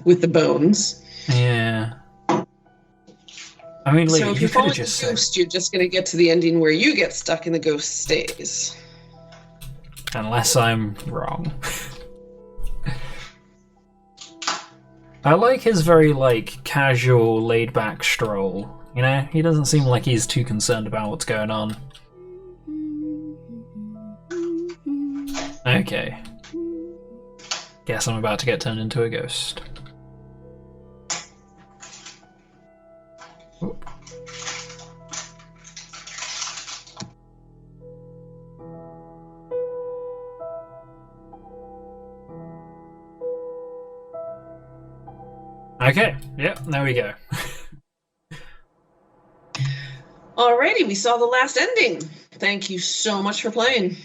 With the bones. Yeah. I mean, like, so if you you follow could have just the ghost, you're just going to get to the ending where you get stuck and the ghost stays. Unless I'm wrong. I like his very, like, casual, laid-back stroll. You know, he doesn't seem like he's too concerned about what's going on. Okay. Guess I'm about to get turned into a ghost. Oop. Okay, yep, there we go. Alrighty, we saw the last ending. Thank you so much for playing.